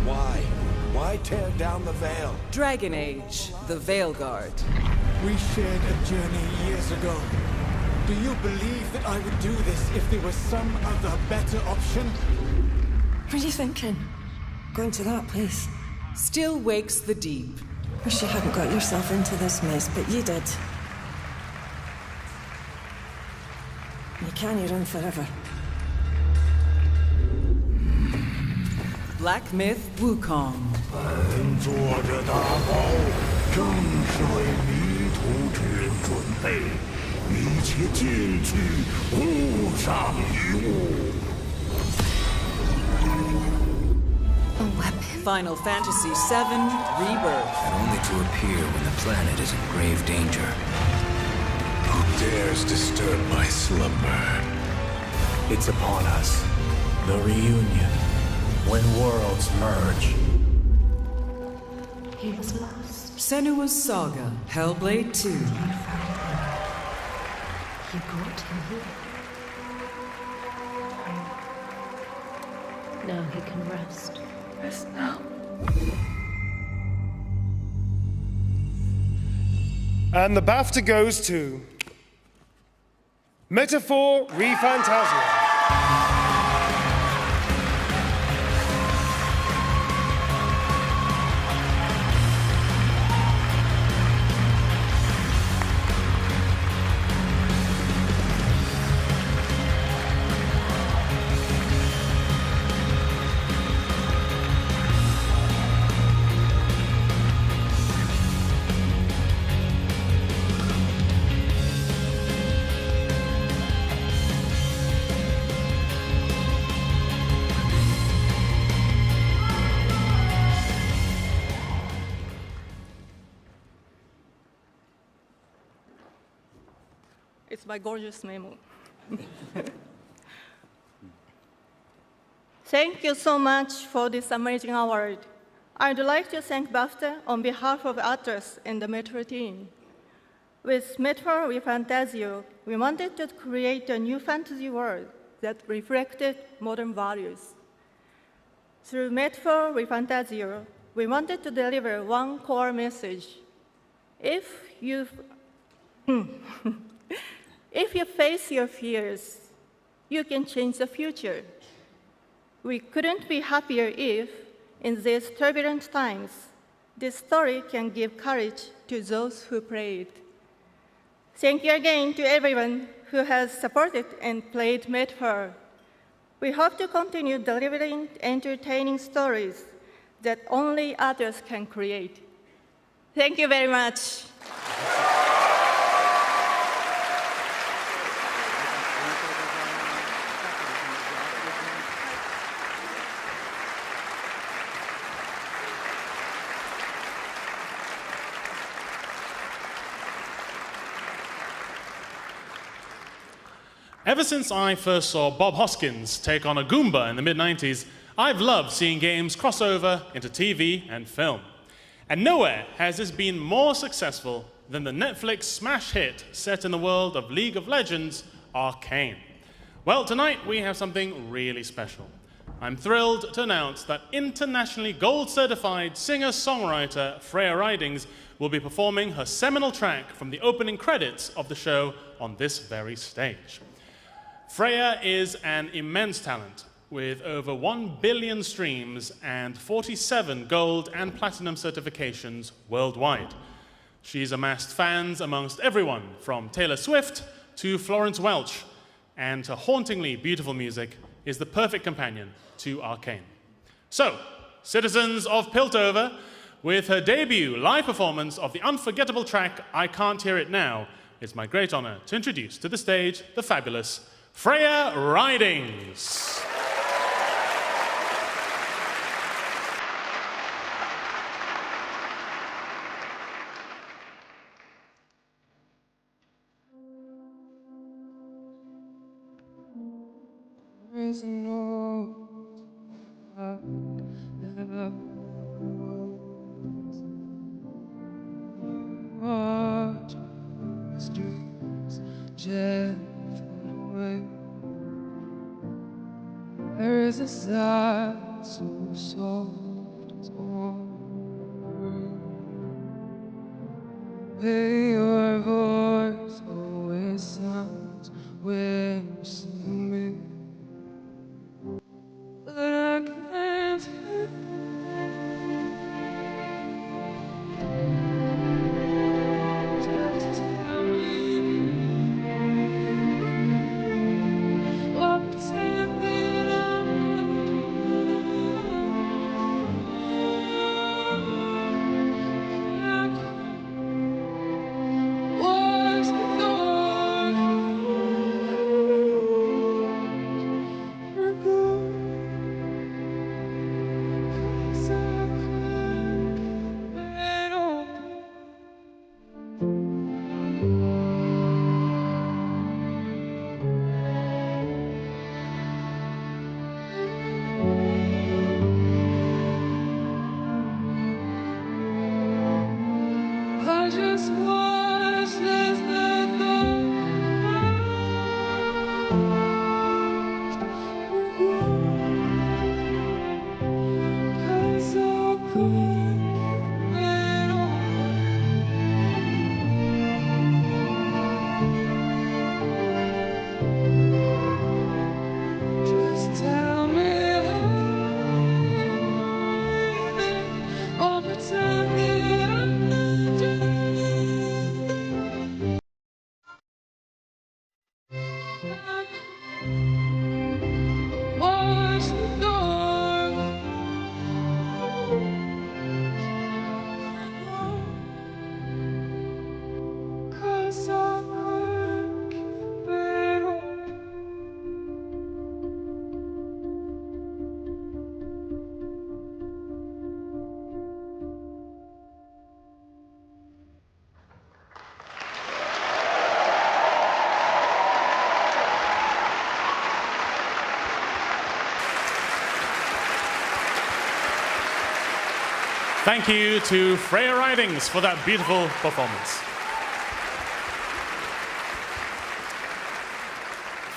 Why? Why tear down the veil? Dragon Age, the Veil Guard. We shared a journey years ago. Do you believe that I would do this if there was some other better option? What are you thinking? Going to that place? Still Wakes the Deep. Wish you hadn't got yourself into this mess, but you did. You can't run forever. Black Myth Wukong. 本座的大宝正是为迷途之人准备，一切进去，互上一物。 Final Fantasy VII Rebirth. And only to appear when the planet is in grave danger. Who dares disturb my slumber? It's upon us. The reunion. When worlds merge. He was lost. Senua's Saga Hellblade 2. You brought him here. Now he can rest. Rest now. And the BAFTA goes to Metaphor Refantasio. It's my gorgeous memo. Thank you so much for this amazing award. I'd like to thank BAFTA on behalf of actors and the Metro team. With Metaphor Refantasio, we wanted to create a new fantasy world that reflected modern values. Through Metaphor Refantasio, we wanted to deliver one core message. If you face your fears, you can change the future. We couldn't be happier if, in these turbulent times, this story can give courage to those who play it. Thank you again to everyone who has supported and played Metaphor. We hope to continue delivering entertaining stories that only others can create. Thank you very much. Ever since I first saw Bob Hoskins take on a Goomba in the mid-90s, I've loved seeing games cross over into TV and film. And nowhere has this been more successful than the Netflix smash hit set in the world of League of Legends, Arcane. Well, tonight we have something really special. I'm thrilled to announce that internationally gold-certified singer-songwriter Freya Ridings will be performing her seminal track from the opening credits of the show on this very stage. Freya is an immense talent with over 1 billion streams and 47 gold and platinum certifications worldwide. She's amassed fans amongst everyone from Taylor Swift to Florence Welch, and her hauntingly beautiful music is the perfect companion to Arcane. So, citizens of Piltover, with her debut live performance of the unforgettable track I Can't Hear It Now, it's my great honor to introduce to the stage the fabulous Freya Ridings. There's no watch the streets jet away. There is a sigh so soft and warm, where your voice always sounds when you see me. But I can't hear. Just tell me or pretend that was I just watched as the cause I couldn't get on. Just tell me or pretend that I'm not watch the door. Cause I couldn't keep it on. Thank you to Freya Ridings for that beautiful performance.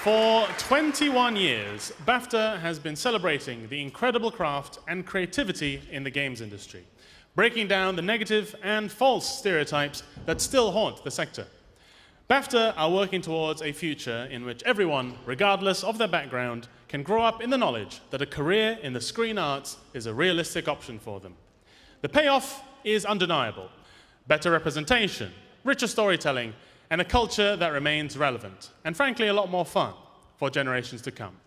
For 21 years, Bafta has been celebrating the incredible craft and creativity in the games industry, breaking down the negative and false stereotypes that still haunt the sector. Bafta are working towards a future in which everyone, regardless of their background, can grow up in the knowledge that a career in the screen arts is a realistic option for them. The payoff is undeniable: better representation, richer storytelling, and a culture that remains relevant, and frankly a lot more fun for generations to come.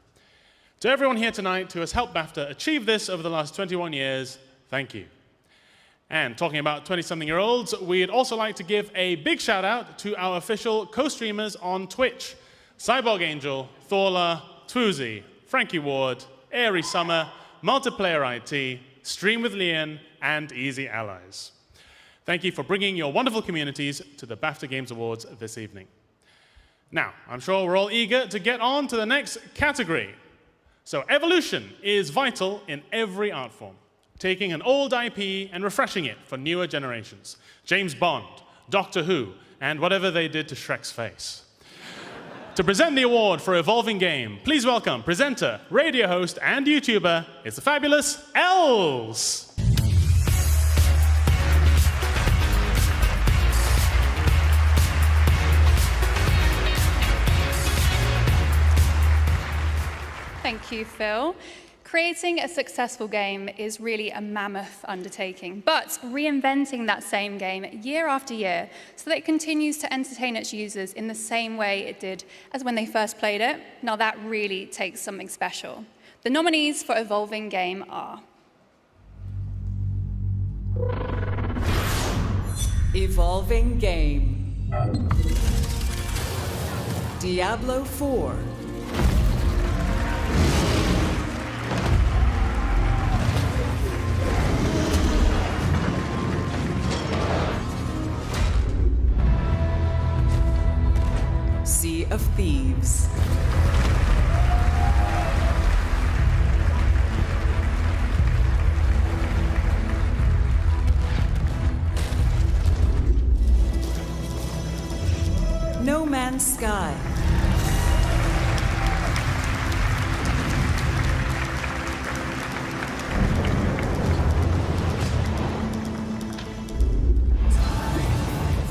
To everyone here tonight who has helped Bafta achieve this over the last 21 years, thank you. And talking about 20-something-year-olds, we'd also like to give a big shout out to our official co-streamers on Twitch: Cyborg Angel, Thorla, Twoozy, Frankie Ward, Airy Summer, Multiplayer IT, Stream with Leon, and Easy Allies. Thank you for bringing your wonderful communities to the Bafta Games Awards this evening. Now, I'm sure we're all eager to get on to the next category. So evolution is vital in every art form, taking an old IP and refreshing it for newer generations. James Bond, Doctor Who, and whatever they did to Shrek's face. to present the award for Evolving Game, please welcome presenter, radio host, and YouTuber, it's the fabulous Els. Thank you, Phil. Creating a successful game is really a mammoth undertaking, but reinventing that same game year after year so that it continues to entertain its users in the same way it did as when they first played it, now that really takes something special. The nominees for Evolving Game are Evolving Game, Diablo 4, Sea of Thieves, No Man's Sky,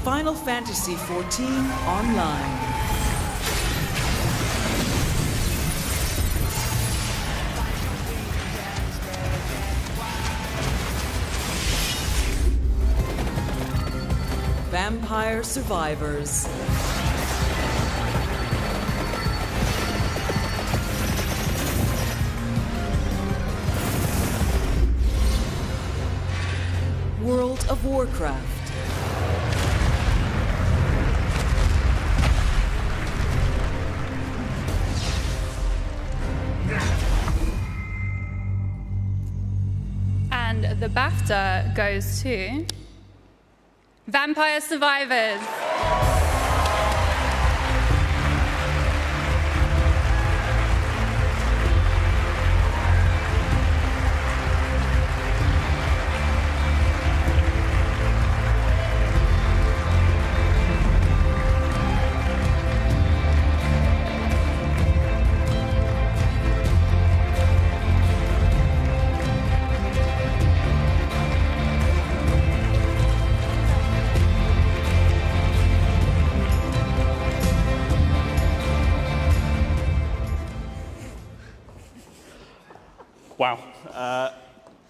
Final Fantasy XIV Online, Vampire Survivors, World of Warcraft, and the BAFTA goes to Vampire Survivors. Wow.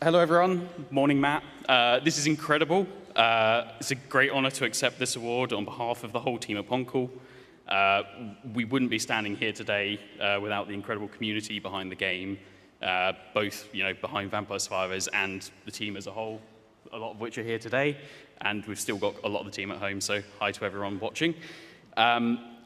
Hello, everyone. Morning, Matt. This is incredible. It's a great honor to accept this award on behalf of the whole team at Poncle. We wouldn't be standing here today without the incredible community behind the game, both behind Vampire Survivors and the team as a whole, a lot of which are here today, and we've still got a lot of the team at home, so hi to everyone watching.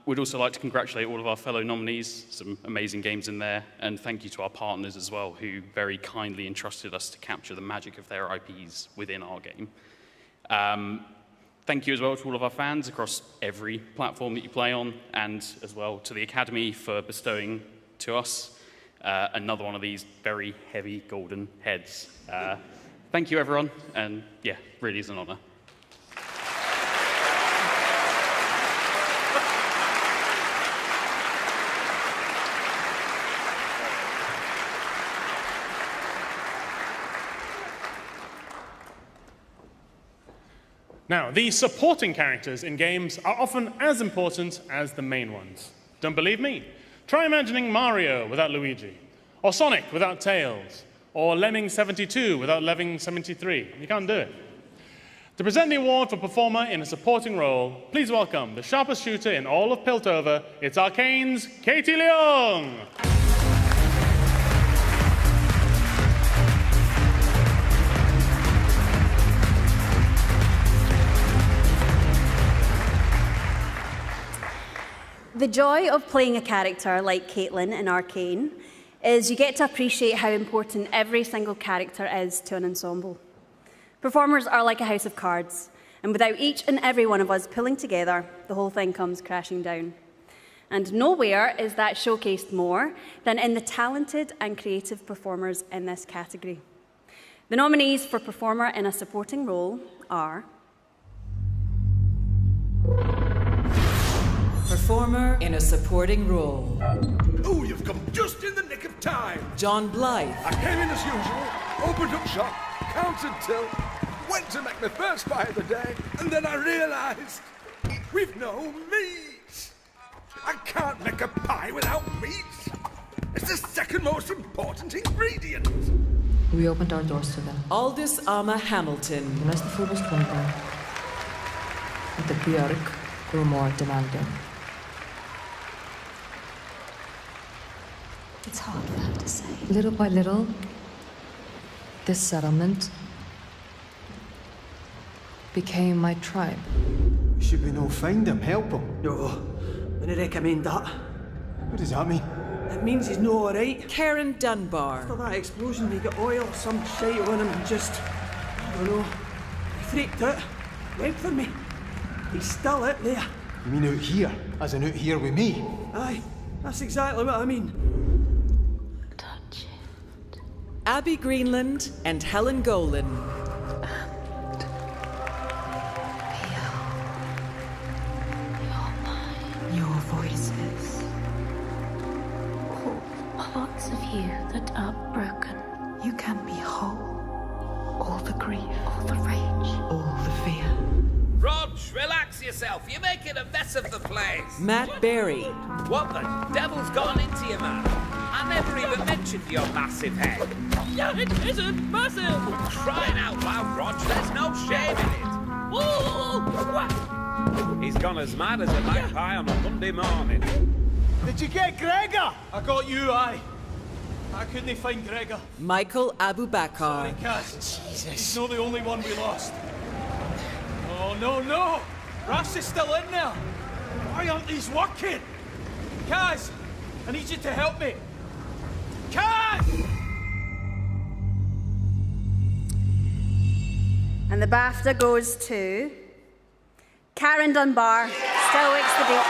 We'd also like to congratulate all of our fellow nominees, some amazing games in there, and thank you to our partners as well, who very kindly entrusted us to capture the magic of their IPs within our game. Thank you as well to all of our fans across every platform that you play on, and as well to the Academy for bestowing to us another one of these very heavy golden heads. Thank you, everyone, and yeah, really is an honor. Now, the supporting characters in games are often as important as the main ones. Don't believe me? Try imagining Mario without Luigi, or Sonic without Tails, or Lemming72 without Lemming73. You can't do it. To present the award for performer in a supporting role, please welcome the sharpest shooter in all of Piltover. It's Arcane's Katie Leung. The joy of playing a character like Caitlin in Arcane is you get to appreciate how important every single character is to an ensemble. Performers are like a house of cards, and without each and every one of us pulling together, the whole thing comes crashing down. And nowhere is that showcased more than in the talented and creative performers in this category. The nominees for performer in a supporting role are Performer in a supporting role. Oh, you've come just in the nick of time. John Blythe. I came in as usual, opened up shop, counted till, went to make my first pie of the day, and then I realised we've no meat. I can't make a pie without meat. It's the second most important ingredient. We opened our doors to them. Aldous Ama Hamilton. And as the food was dwindling, the Björk grew more demanding. It's hard for her to say. Little by little, this settlement became my tribe. Should we no find him, help him? No, I don't recommend that. What does that mean? It means he's no alright. Karen Dunbar. After that explosion, they got oil or some shite on him and just, I don't know, he freaked out, went for me. He's still out there. You mean out here? As in out here with me? Aye, that's exactly what I mean. Abby Greenland and Helen Golan. Your voices. All parts of you that are broken. You can be whole. All the grief, all the rage, all the fear. Rog, relax yourself. You're making a mess of the place. Matt Berry. What the devil's gone into you, man? I never even mentioned your massive head. Yeah, it isn't massive. Crying out loud, Rog. There's no shame in it. Whoa! He's gone as mad as a magpie on a Monday morning. Did you get Gregor? I got you, aye. I couldn't find Gregor. Michael Abubakar. Sorry, Kaz. Jesus. He's not the only one we lost. Oh, no. Ras is still in there. Why aren't these working? Kaz, I need you to help me. Kaz! And the BAFTA goes to Karen Dunbar. Still waits the date.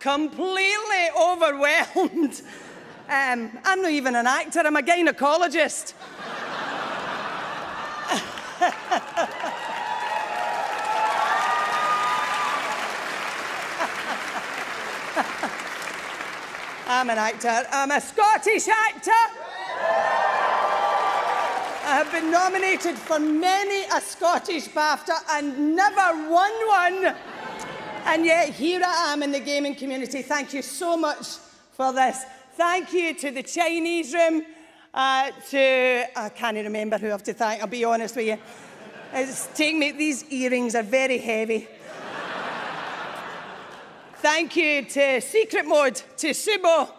Completely overwhelmed. I'm not even an actor, I'm a gynecologist. I'm an actor. I'm a Scottish actor. I have been nominated for many a Scottish BAFTA and never won one. And yet here I am in the gaming community. Thank you so much for this. Thank you to the Chinese room, I can't remember who I have to thank, I'll be honest with you. It's taking me, these earrings are very heavy. Thank you to Secret Mode, to Subo.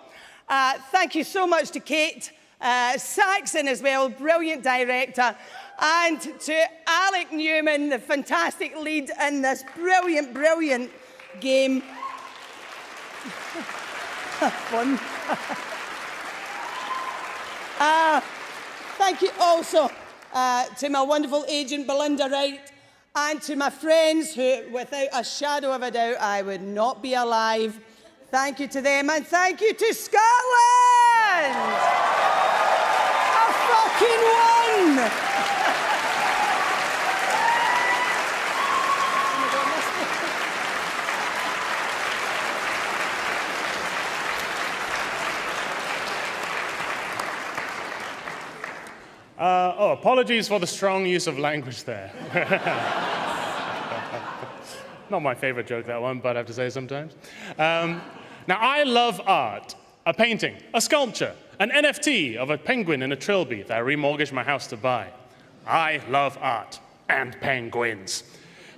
Thank you so much to Kate Saxon as well, brilliant director. And to Alec Newman, the fantastic lead in this brilliant, brilliant game. Fun. Thank you also to my wonderful agent, Belinda Wright, and to my friends who, without a shadow of a doubt, I would not be alive. Thank you to them, and thank you to Scotland! I fucking won! Apologies for the strong use of language there. Not my favorite joke, that one, but I have to say sometimes. Now, I love art. A painting, a sculpture, an NFT of a penguin in a trilby that I remortgaged my house to buy. I love art and penguins.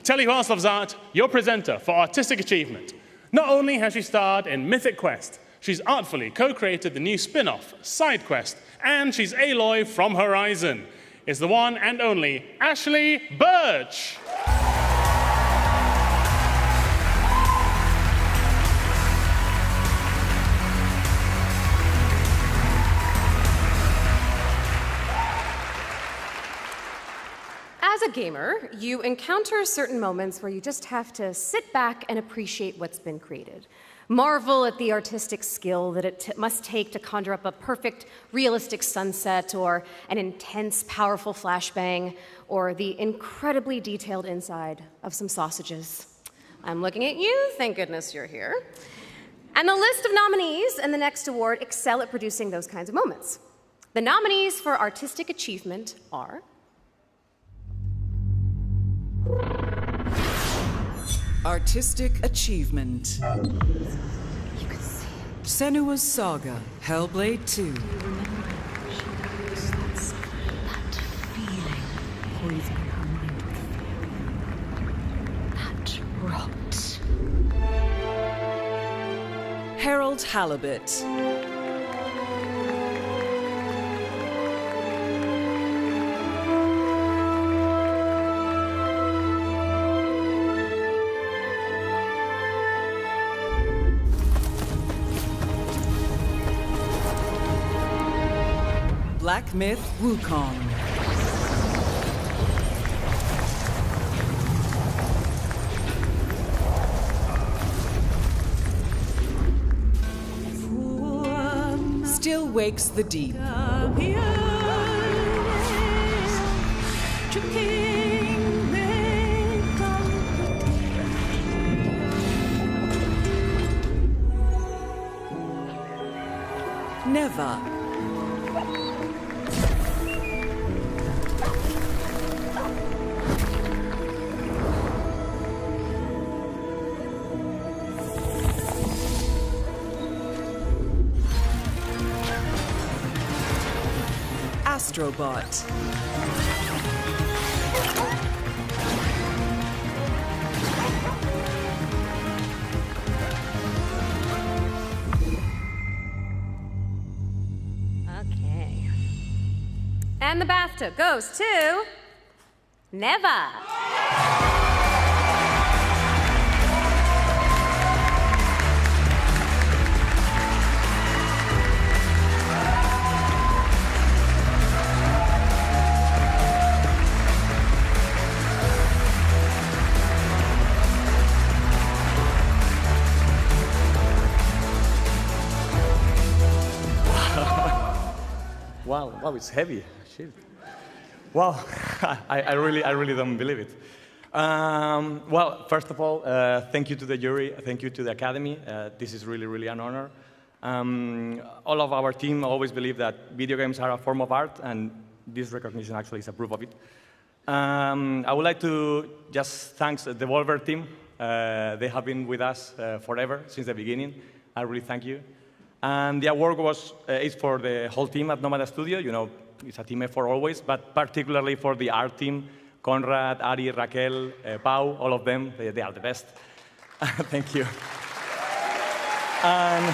Tell you who else loves art, your presenter for Artistic Achievement. Not only has she starred in Mythic Quest, she's artfully co-created the new spin-off, Side Quest, and she's Aloy from Horizon. is the one and only Ashley Birch. As a gamer, you encounter certain moments where you just have to sit back and appreciate what's been created. Marvel at the artistic skill that it must take to conjure up a perfect, realistic sunset, or an intense, powerful flashbang, or the incredibly detailed inside of some sausages. I'm looking at you, thank goodness you're here. And the list of nominees in the next award excel at producing those kinds of moments. The nominees for artistic achievement are Artistic Achievement. Senua's Saga, Hellblade 2. That rot. Harold Halibut. Black Myth Wukong. Still Wakes the Deep. Never. Astrobot. Okay. And the BAFTA goes to Neva. Wow, it's heavy. Shit. Wow, I really don't believe it. Well, first of all, thank you to the jury, thank you to the Academy. This is really an honor. All of our team always believe that video games are a form of art, and this recognition actually is a proof of it. I would like to just thank the Devolver team. They have been with us forever, since the beginning. I really thank you. And the award is for the whole team at Nomada Studio. You know, it's a team effort always, but particularly for the art team, Conrad, Ari, Raquel, Pau, all of them, they are the best. Thank you. And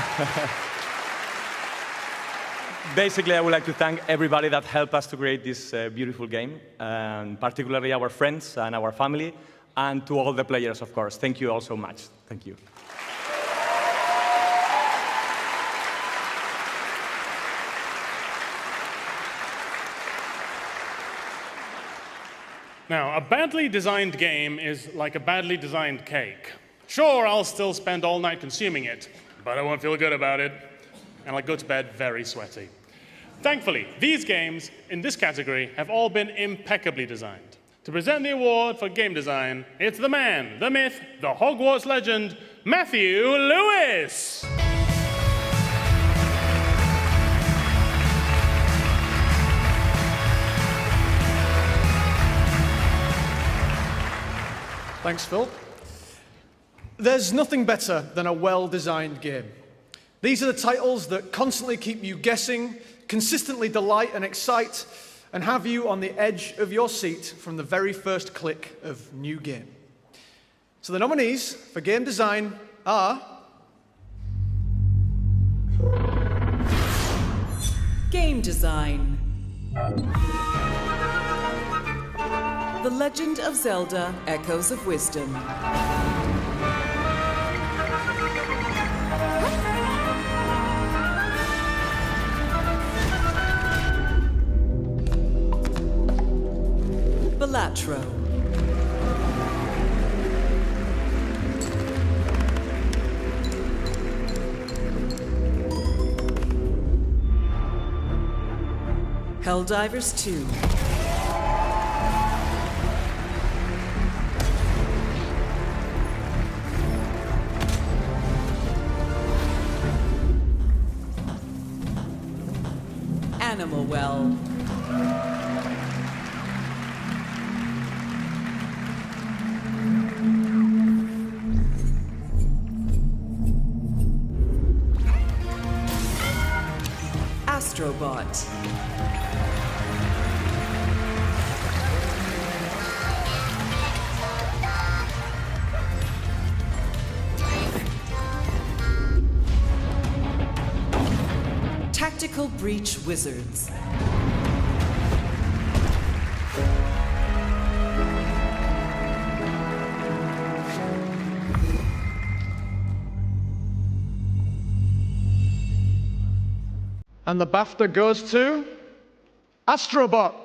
basically, I would like to thank everybody that helped us to create this beautiful game, and particularly our friends and our family, and to all the players, of course. Thank you all so much. Thank you. Now, a badly designed game is like a badly designed cake. Sure, I'll still spend all night consuming it, but I won't feel good about it, and I'll go to bed very sweaty. Thankfully, these games in this category have all been impeccably designed. To present the award for game design, it's the man, the myth, the Hogwarts legend, Matthew Lewis! Thanks, Phil. There's nothing better than a well-designed game. These are the titles that constantly keep you guessing, consistently delight and excite, and have you on the edge of your seat from the very first click of new game. So the nominees for game design are Game Design. The Legend of Zelda: Echoes of Wisdom. Balatro. Helldivers 2. Animal Well. Astrobot. Tactical Breach Wizards. And the BAFTA goes to Astrobot.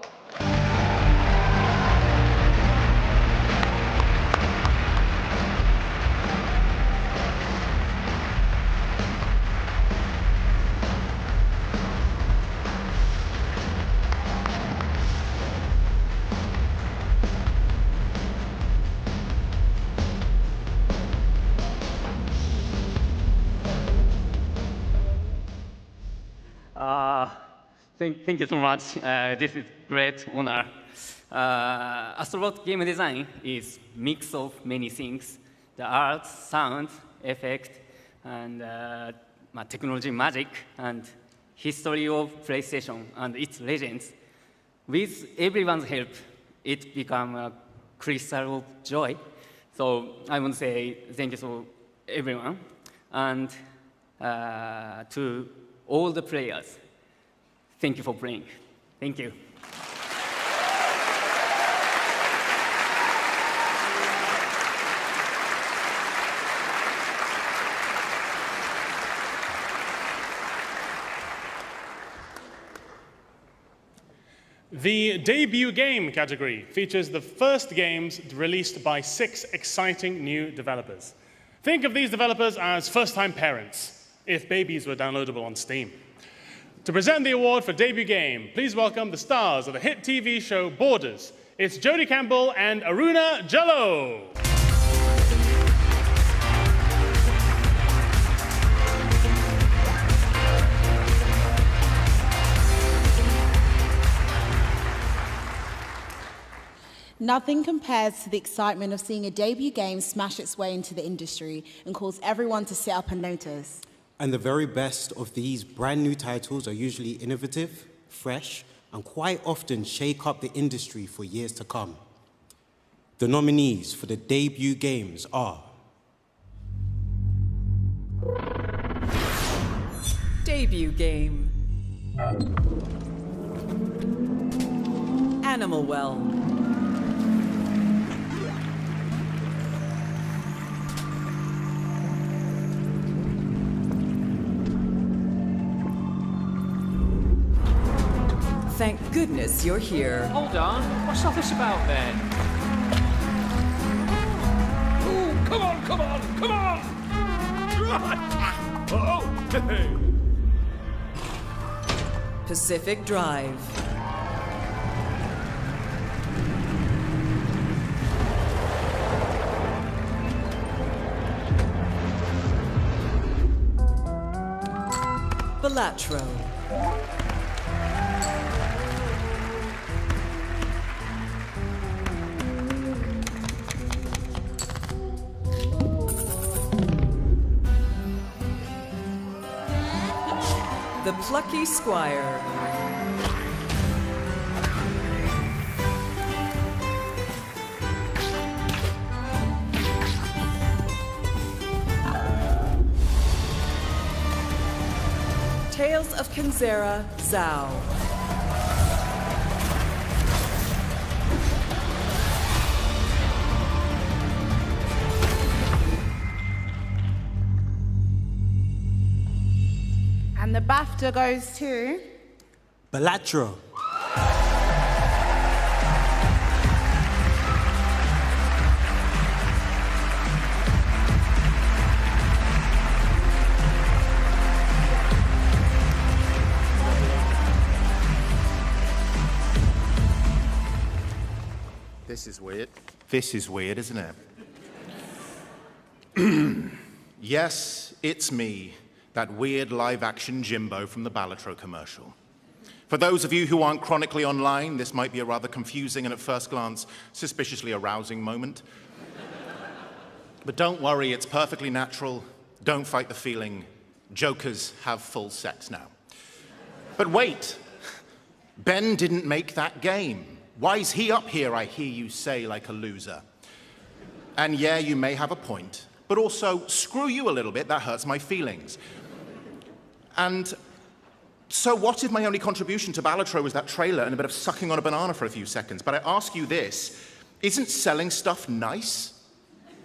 Thank you so much. This is great honor. Astrobot game design is mix of many things: the art, sound, effect, and technology, magic, and history of PlayStation and its legends. With everyone's help, it became a crystal of joy. So I want to say thank you to everyone and to all the players. Thank you for playing. Thank you. The debut game category features the first games released by 6 exciting new developers. Think of these developers as first-time parents, if babies were downloadable on Steam. To present the award for debut game, please welcome the stars of the hit TV show Borders. It's Jodie Campbell and Aruna Jallow. Nothing compares to the excitement of seeing a debut game smash its way into the industry and cause everyone to sit up and notice. And the very best of these brand new titles are usually innovative, fresh, and quite often shake up the industry for years to come. The nominees for the debut games are Debut game. Animal Well. Thank goodness you're here. Hold on, what's all this about then? Ooh, come on, come on, come on! Uh-oh, hey. Pacific Drive. Balatro. The Plucky Squire. Tales of Kanzera, Zhao. And the BAFTA goes to... Bellatra. This is weird. This is weird, isn't it? Yes, it's me, that weird live-action Jimbo from the Ballotro commercial. For those of you who aren't chronically online, this might be a rather confusing and at first glance, suspiciously arousing moment. But don't worry, it's perfectly natural. Don't fight the feeling. Jokers have full sex now. But wait, Ben didn't make that game. Why's he up here, I hear you say, like a loser? And yeah, you may have a point, but also, screw you a little bit, that hurts my feelings. And so what if my only contribution to Ballotro was that trailer and a bit of sucking on a banana for a few seconds? But I ask you this, isn't selling stuff nice?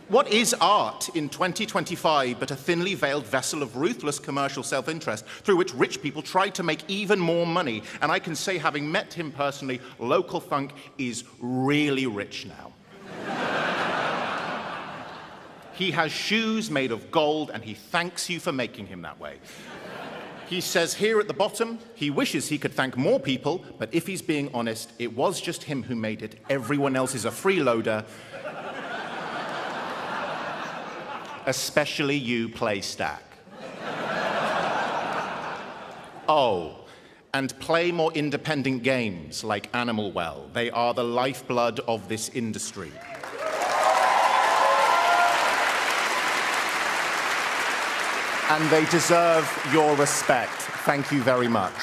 What is art in 2025 but a thinly veiled vessel of ruthless commercial self-interest through which rich people try to make even more money? And I can say, having met him personally, local funk is really rich now. He has shoes made of gold, and he thanks you for making him that way. He says here at the bottom, he wishes he could thank more people, but if he's being honest, it was just him who made it. Everyone else is a freeloader. Especially you, PlayStack. Oh, and play more independent games like Animal Well. They are the lifeblood of this industry. And they deserve your respect. Thank you very much.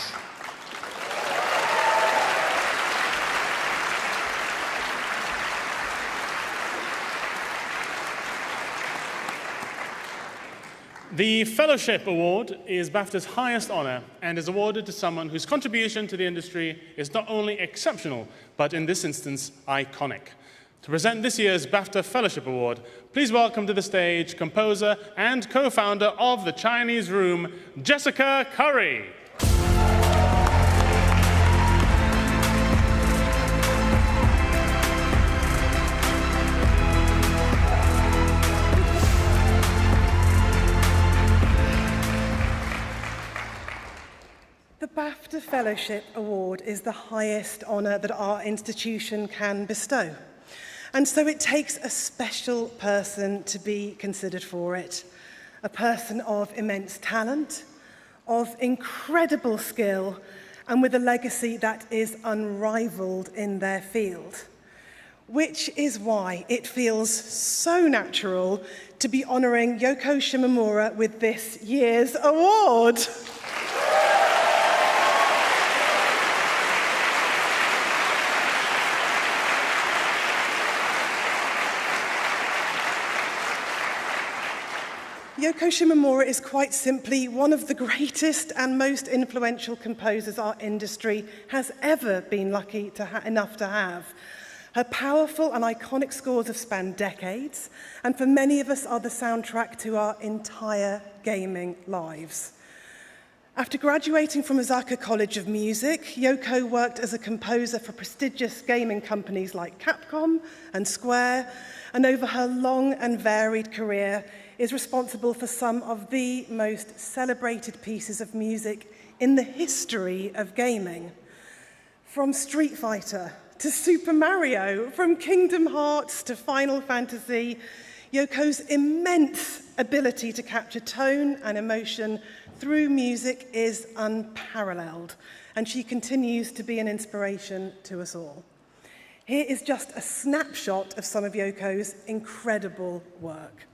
The Fellowship Award is BAFTA's highest honor and is awarded to someone whose contribution to the industry is not only exceptional, but in this instance, iconic. To present this year's BAFTA Fellowship Award, please welcome to the stage composer and co-founder of The Chinese Room, Jessica Curry. The BAFTA Fellowship Award is the highest honour that our institution can bestow. And so it takes a special person to be considered for it. A person of immense talent, of incredible skill, and with a legacy that is unrivalled in their field. Which is why it feels so natural to be honouring Yoko Shimomura with this year's award. Yoko Shimomura is quite simply one of the greatest and most influential composers our industry has ever been lucky enough to have. Her powerful and iconic scores have spanned decades, and for many of us are the soundtrack to our entire gaming lives. After graduating from Osaka College of Music, Yoko worked as a composer for prestigious gaming companies like Capcom and Square, and over her long and varied career, is responsible for some of the most celebrated pieces of music in the history of gaming. From Street Fighter to Super Mario, from Kingdom Hearts to Final Fantasy, Yoko's immense ability to capture tone and emotion through music is unparalleled, and she continues to be an inspiration to us all. Here is just a snapshot of some of Yoko's incredible work.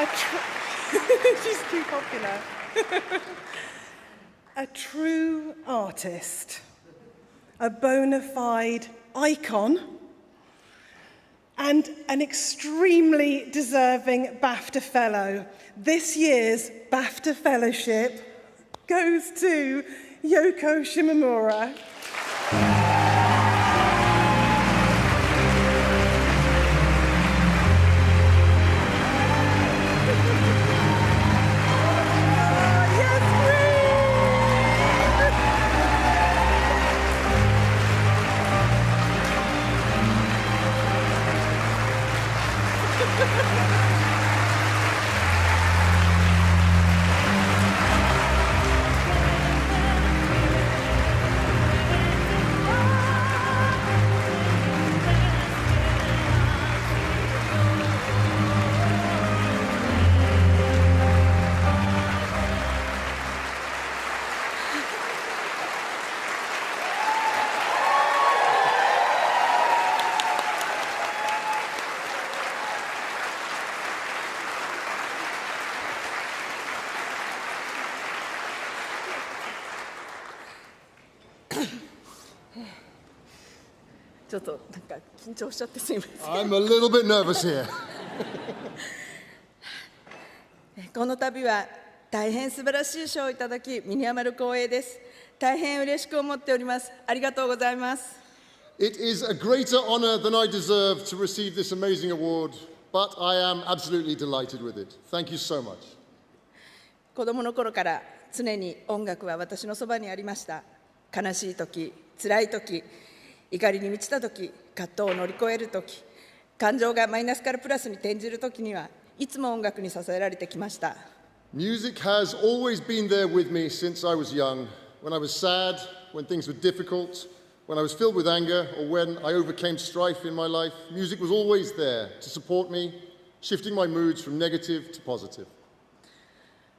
She's too popular. A true artist, a bona fide icon, and an extremely deserving Bafta Fellow. This year's Bafta Fellowship goes to Yoko Shimomura. I'm a little bit nervous here. この度は大変素晴らしい賞をいただき、身に余る光栄です。大変嬉しく思っております。ありがとうございます。It is a greater honor than I deserve to receive this amazing award, but I am absolutely delighted with it. Thank you so much. 子供の頃から常に音楽は私のそばにありました。悲しい時、辛い時、怒りに満ちた時、葛藤を乗り越える時、感情がマイナスからプラスに転じる時にはいつも音楽に支えられてきました。Music has always been there with me since I was young. When I was sad, when things were difficult, when I was filled with anger, or when I overcame strife in my life, music was always there to support me, shifting my moods from negative to positive.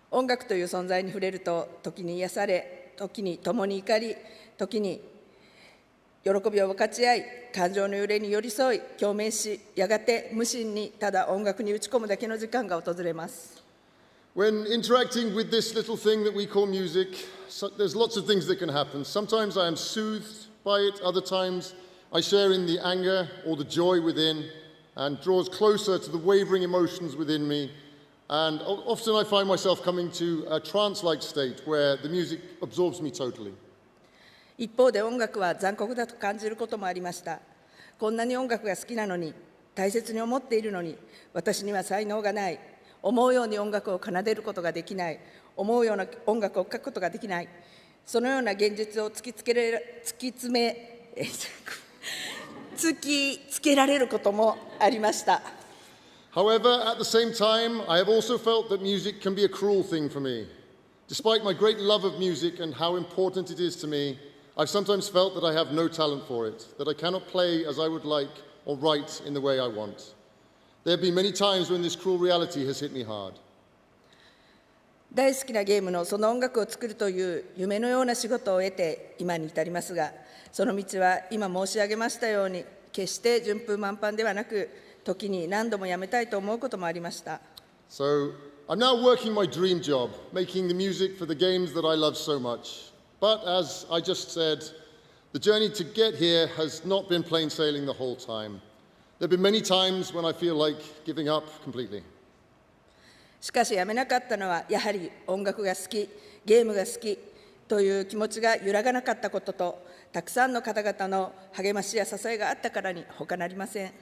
音楽という存在に触れると、時に癒され、時に共に怒り、時に喜びを分かち合い、感情の揺れに寄り添い、共鳴し、やがて無心にただ音楽に打ち込むだけの時間が訪れます。When interacting with this little thing that we call music, there's lots of things that can happen. Sometimes I am soothed by it, other times I share in the anger or the joy within and draws closer to the wavering emotions within me. And often I find myself coming to a trance-like state where the music absorbs me totally. 一方で音楽は残酷だと感じることもありました。こんなに音楽が好きなのに、大切に思っているのに、私には才能がない。思うように音楽を奏でることができない。思うような音楽を書くことができない。そのような現実を突きつけられることもありました。However, at the same time, I have also felt that music can be a cruel thing for me. Despite my great love of music and how important it is to me, I've sometimes felt that I have no talent for it, that I cannot play as I would like or write in the way I want. There have been many times when this cruel reality has hit me hard. 大好きなゲームのその音楽を作るという夢のような仕事を得て今に至りますが、その道は今申し上げましたように決して順風満帆ではなく、時に何度もやめたいと思うこともありました。So I'm now working my dream job, making the music for the games that I love so much. But as I just said, the journey to get here has not been plain sailing the whole time. There have been many times when I feel like giving up completely. しかしやめなかったのはやはり音楽が好き、ゲームが好きという気持ちが揺らがなかったことと、たくさんの方々の励ましや支えがあったからに他なりません。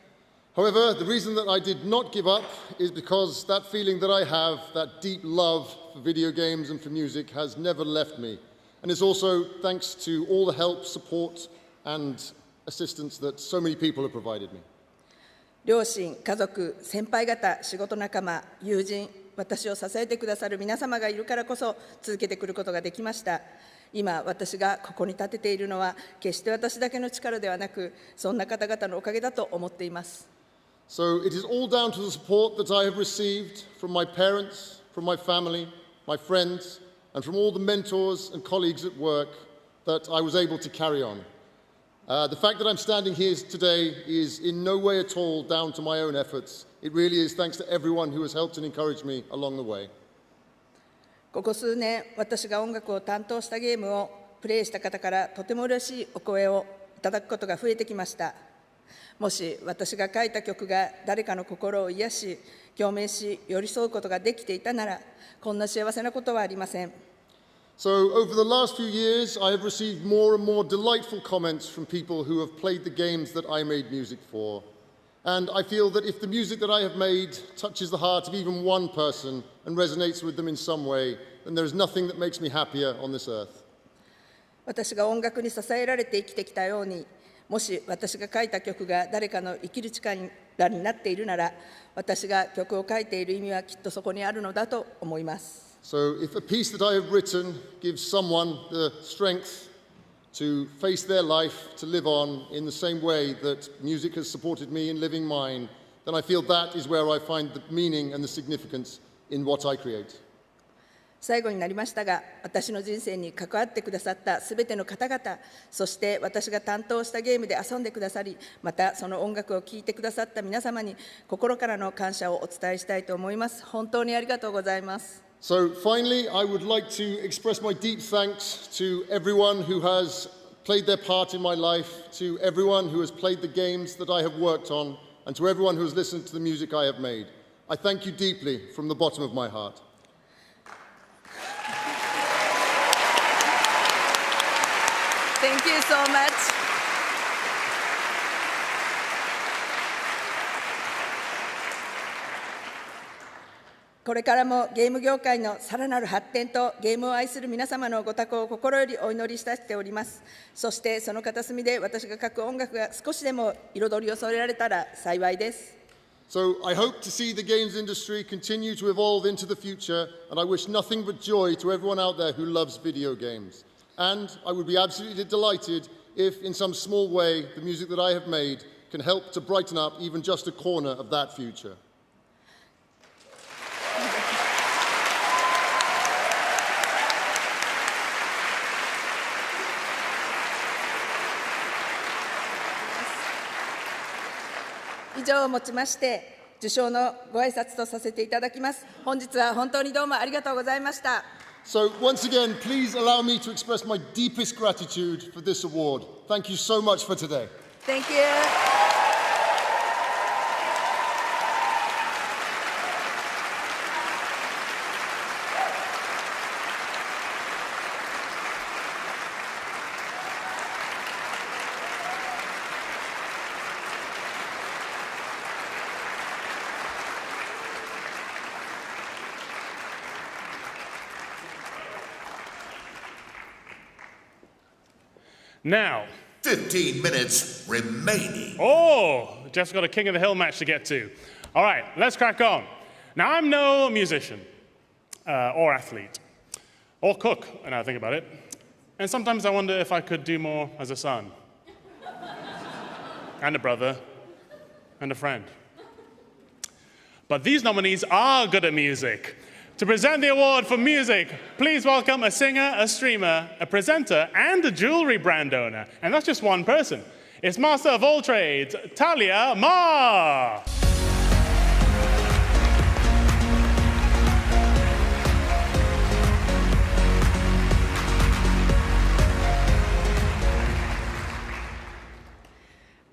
However, the reason that I did not give up is because that feeling that I have, that deep love for video games and for music has never left me. And it's also thanks to all the help, support and assistance that so many people have provided me. 両親、家族、先輩方、仕事仲間、友人、私を支えてくださる皆様がいるからこそ続けてくることができました。今、私がここに立てているのは決して私だけの力ではなく、そんな方々のおかげだと思っています。So it is all down to the support that I have received from my parents, from my family, my friends, and from all the mentors and colleagues at work that I was able to carry on. The fact that I'm standing here today is in no way at all down to my own efforts. It really is thanks to everyone who has helped and encouraged me along the way. ここ数年、私が音楽を担当したゲームをプレイした方からとても嬉しいお声をいただくことが増えてきました。もし私が書いた曲が誰かの心を癒し、共鳴し、寄り添うことができていたなら、こんな幸せなことはありません。So over the last few years, I have received more and more delightful comments from people who have played the games that I made music for. And I feel that if the music that I have made touches the heart of even one person and resonates with them in some way, then there is nothing that makes me happier on this earth. 私が音楽に支えられて生きてきたように、もし私が書いた曲が誰かの生きる力になっているなら、私が曲を書いている意味はきっとそこにあるのだと思います。So if a piece that I have written gives someone the strength to face their life, to live on in the same way that music has supported me in living mine, then I feel that is where I find the meaning and the significance in what I create. 最後になりましたが、私の人生に関わってくださったすべての方々、そして私が担当したゲームで遊んでくださり、またその音楽を聴いてくださった皆様に心からの感謝をお伝えしたいと思います。本当にありがとうございます。So finally, I would like to express my deep thanks to everyone who has played their part in my life, to everyone who has played the games that I have worked on, and to everyone who has listened to the music I have made. I thank you deeply from the bottom of my heart. Thank you so much. これからもゲーム業界のさらなる発展とゲームを愛する皆様のご多幸を心よりお祈りしたしております。そしてその片隅で私が書く音楽が少しでも彩りを添えられたら幸いです。So I hope to see the games industry continue to evolve into the future, and I wish nothing but joy to everyone out there who loves video games. And I would be absolutely delighted if, in some small way, the music that I have made can help to brighten up even just a corner of that future. 以上をもちまして受賞のご挨拶とさせていただきます。本日は本当にどうもありがとうございました。So once again, please allow me to express my deepest gratitude for this award. Thank you so much for today. Thank you. 'Now, 15 minutes remaining. Oh, just got a King of the Hill match to get to. All right, let's crack on. Now, I'm no musician or athlete or cook, and I think about it. And sometimes I wonder if I could do more as a son and a brother and a friend. But these nominees are good at music. To present the award for music, please welcome a singer, a streamer, a presenter, and a jewelry brand owner. And that's just one person. It's master of all trades, Talia Ma.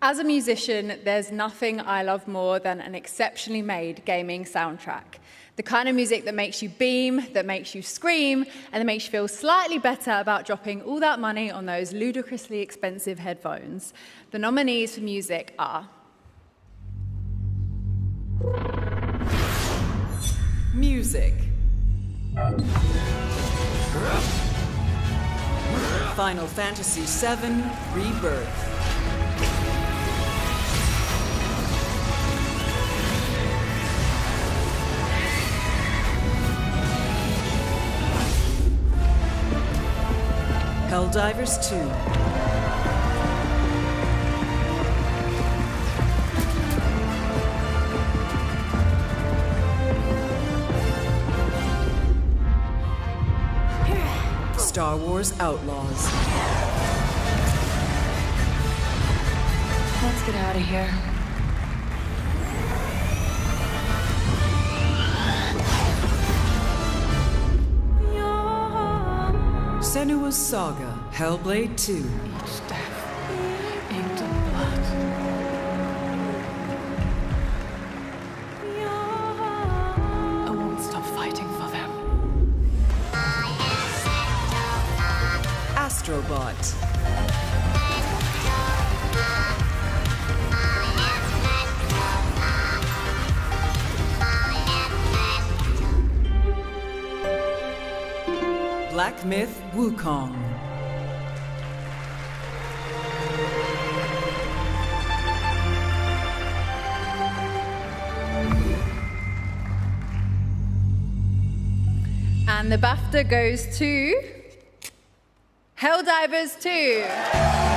As a musician, there's nothing I love more than an exceptionally made gaming soundtrack. The kind of music that makes you beam, that makes you scream, and that makes you feel slightly better about dropping all that money on those ludicrously expensive headphones. The nominees for music are Music. Final Fantasy VII Rebirth. Helldivers 2. Star Wars Outlaws. get out of here. Senua's Saga, Hellblade 2. Each death, inked in blood. I won't stop fighting for them. Astrobot. Black Myth Wukong. And the BAFTA goes to Helldivers 2.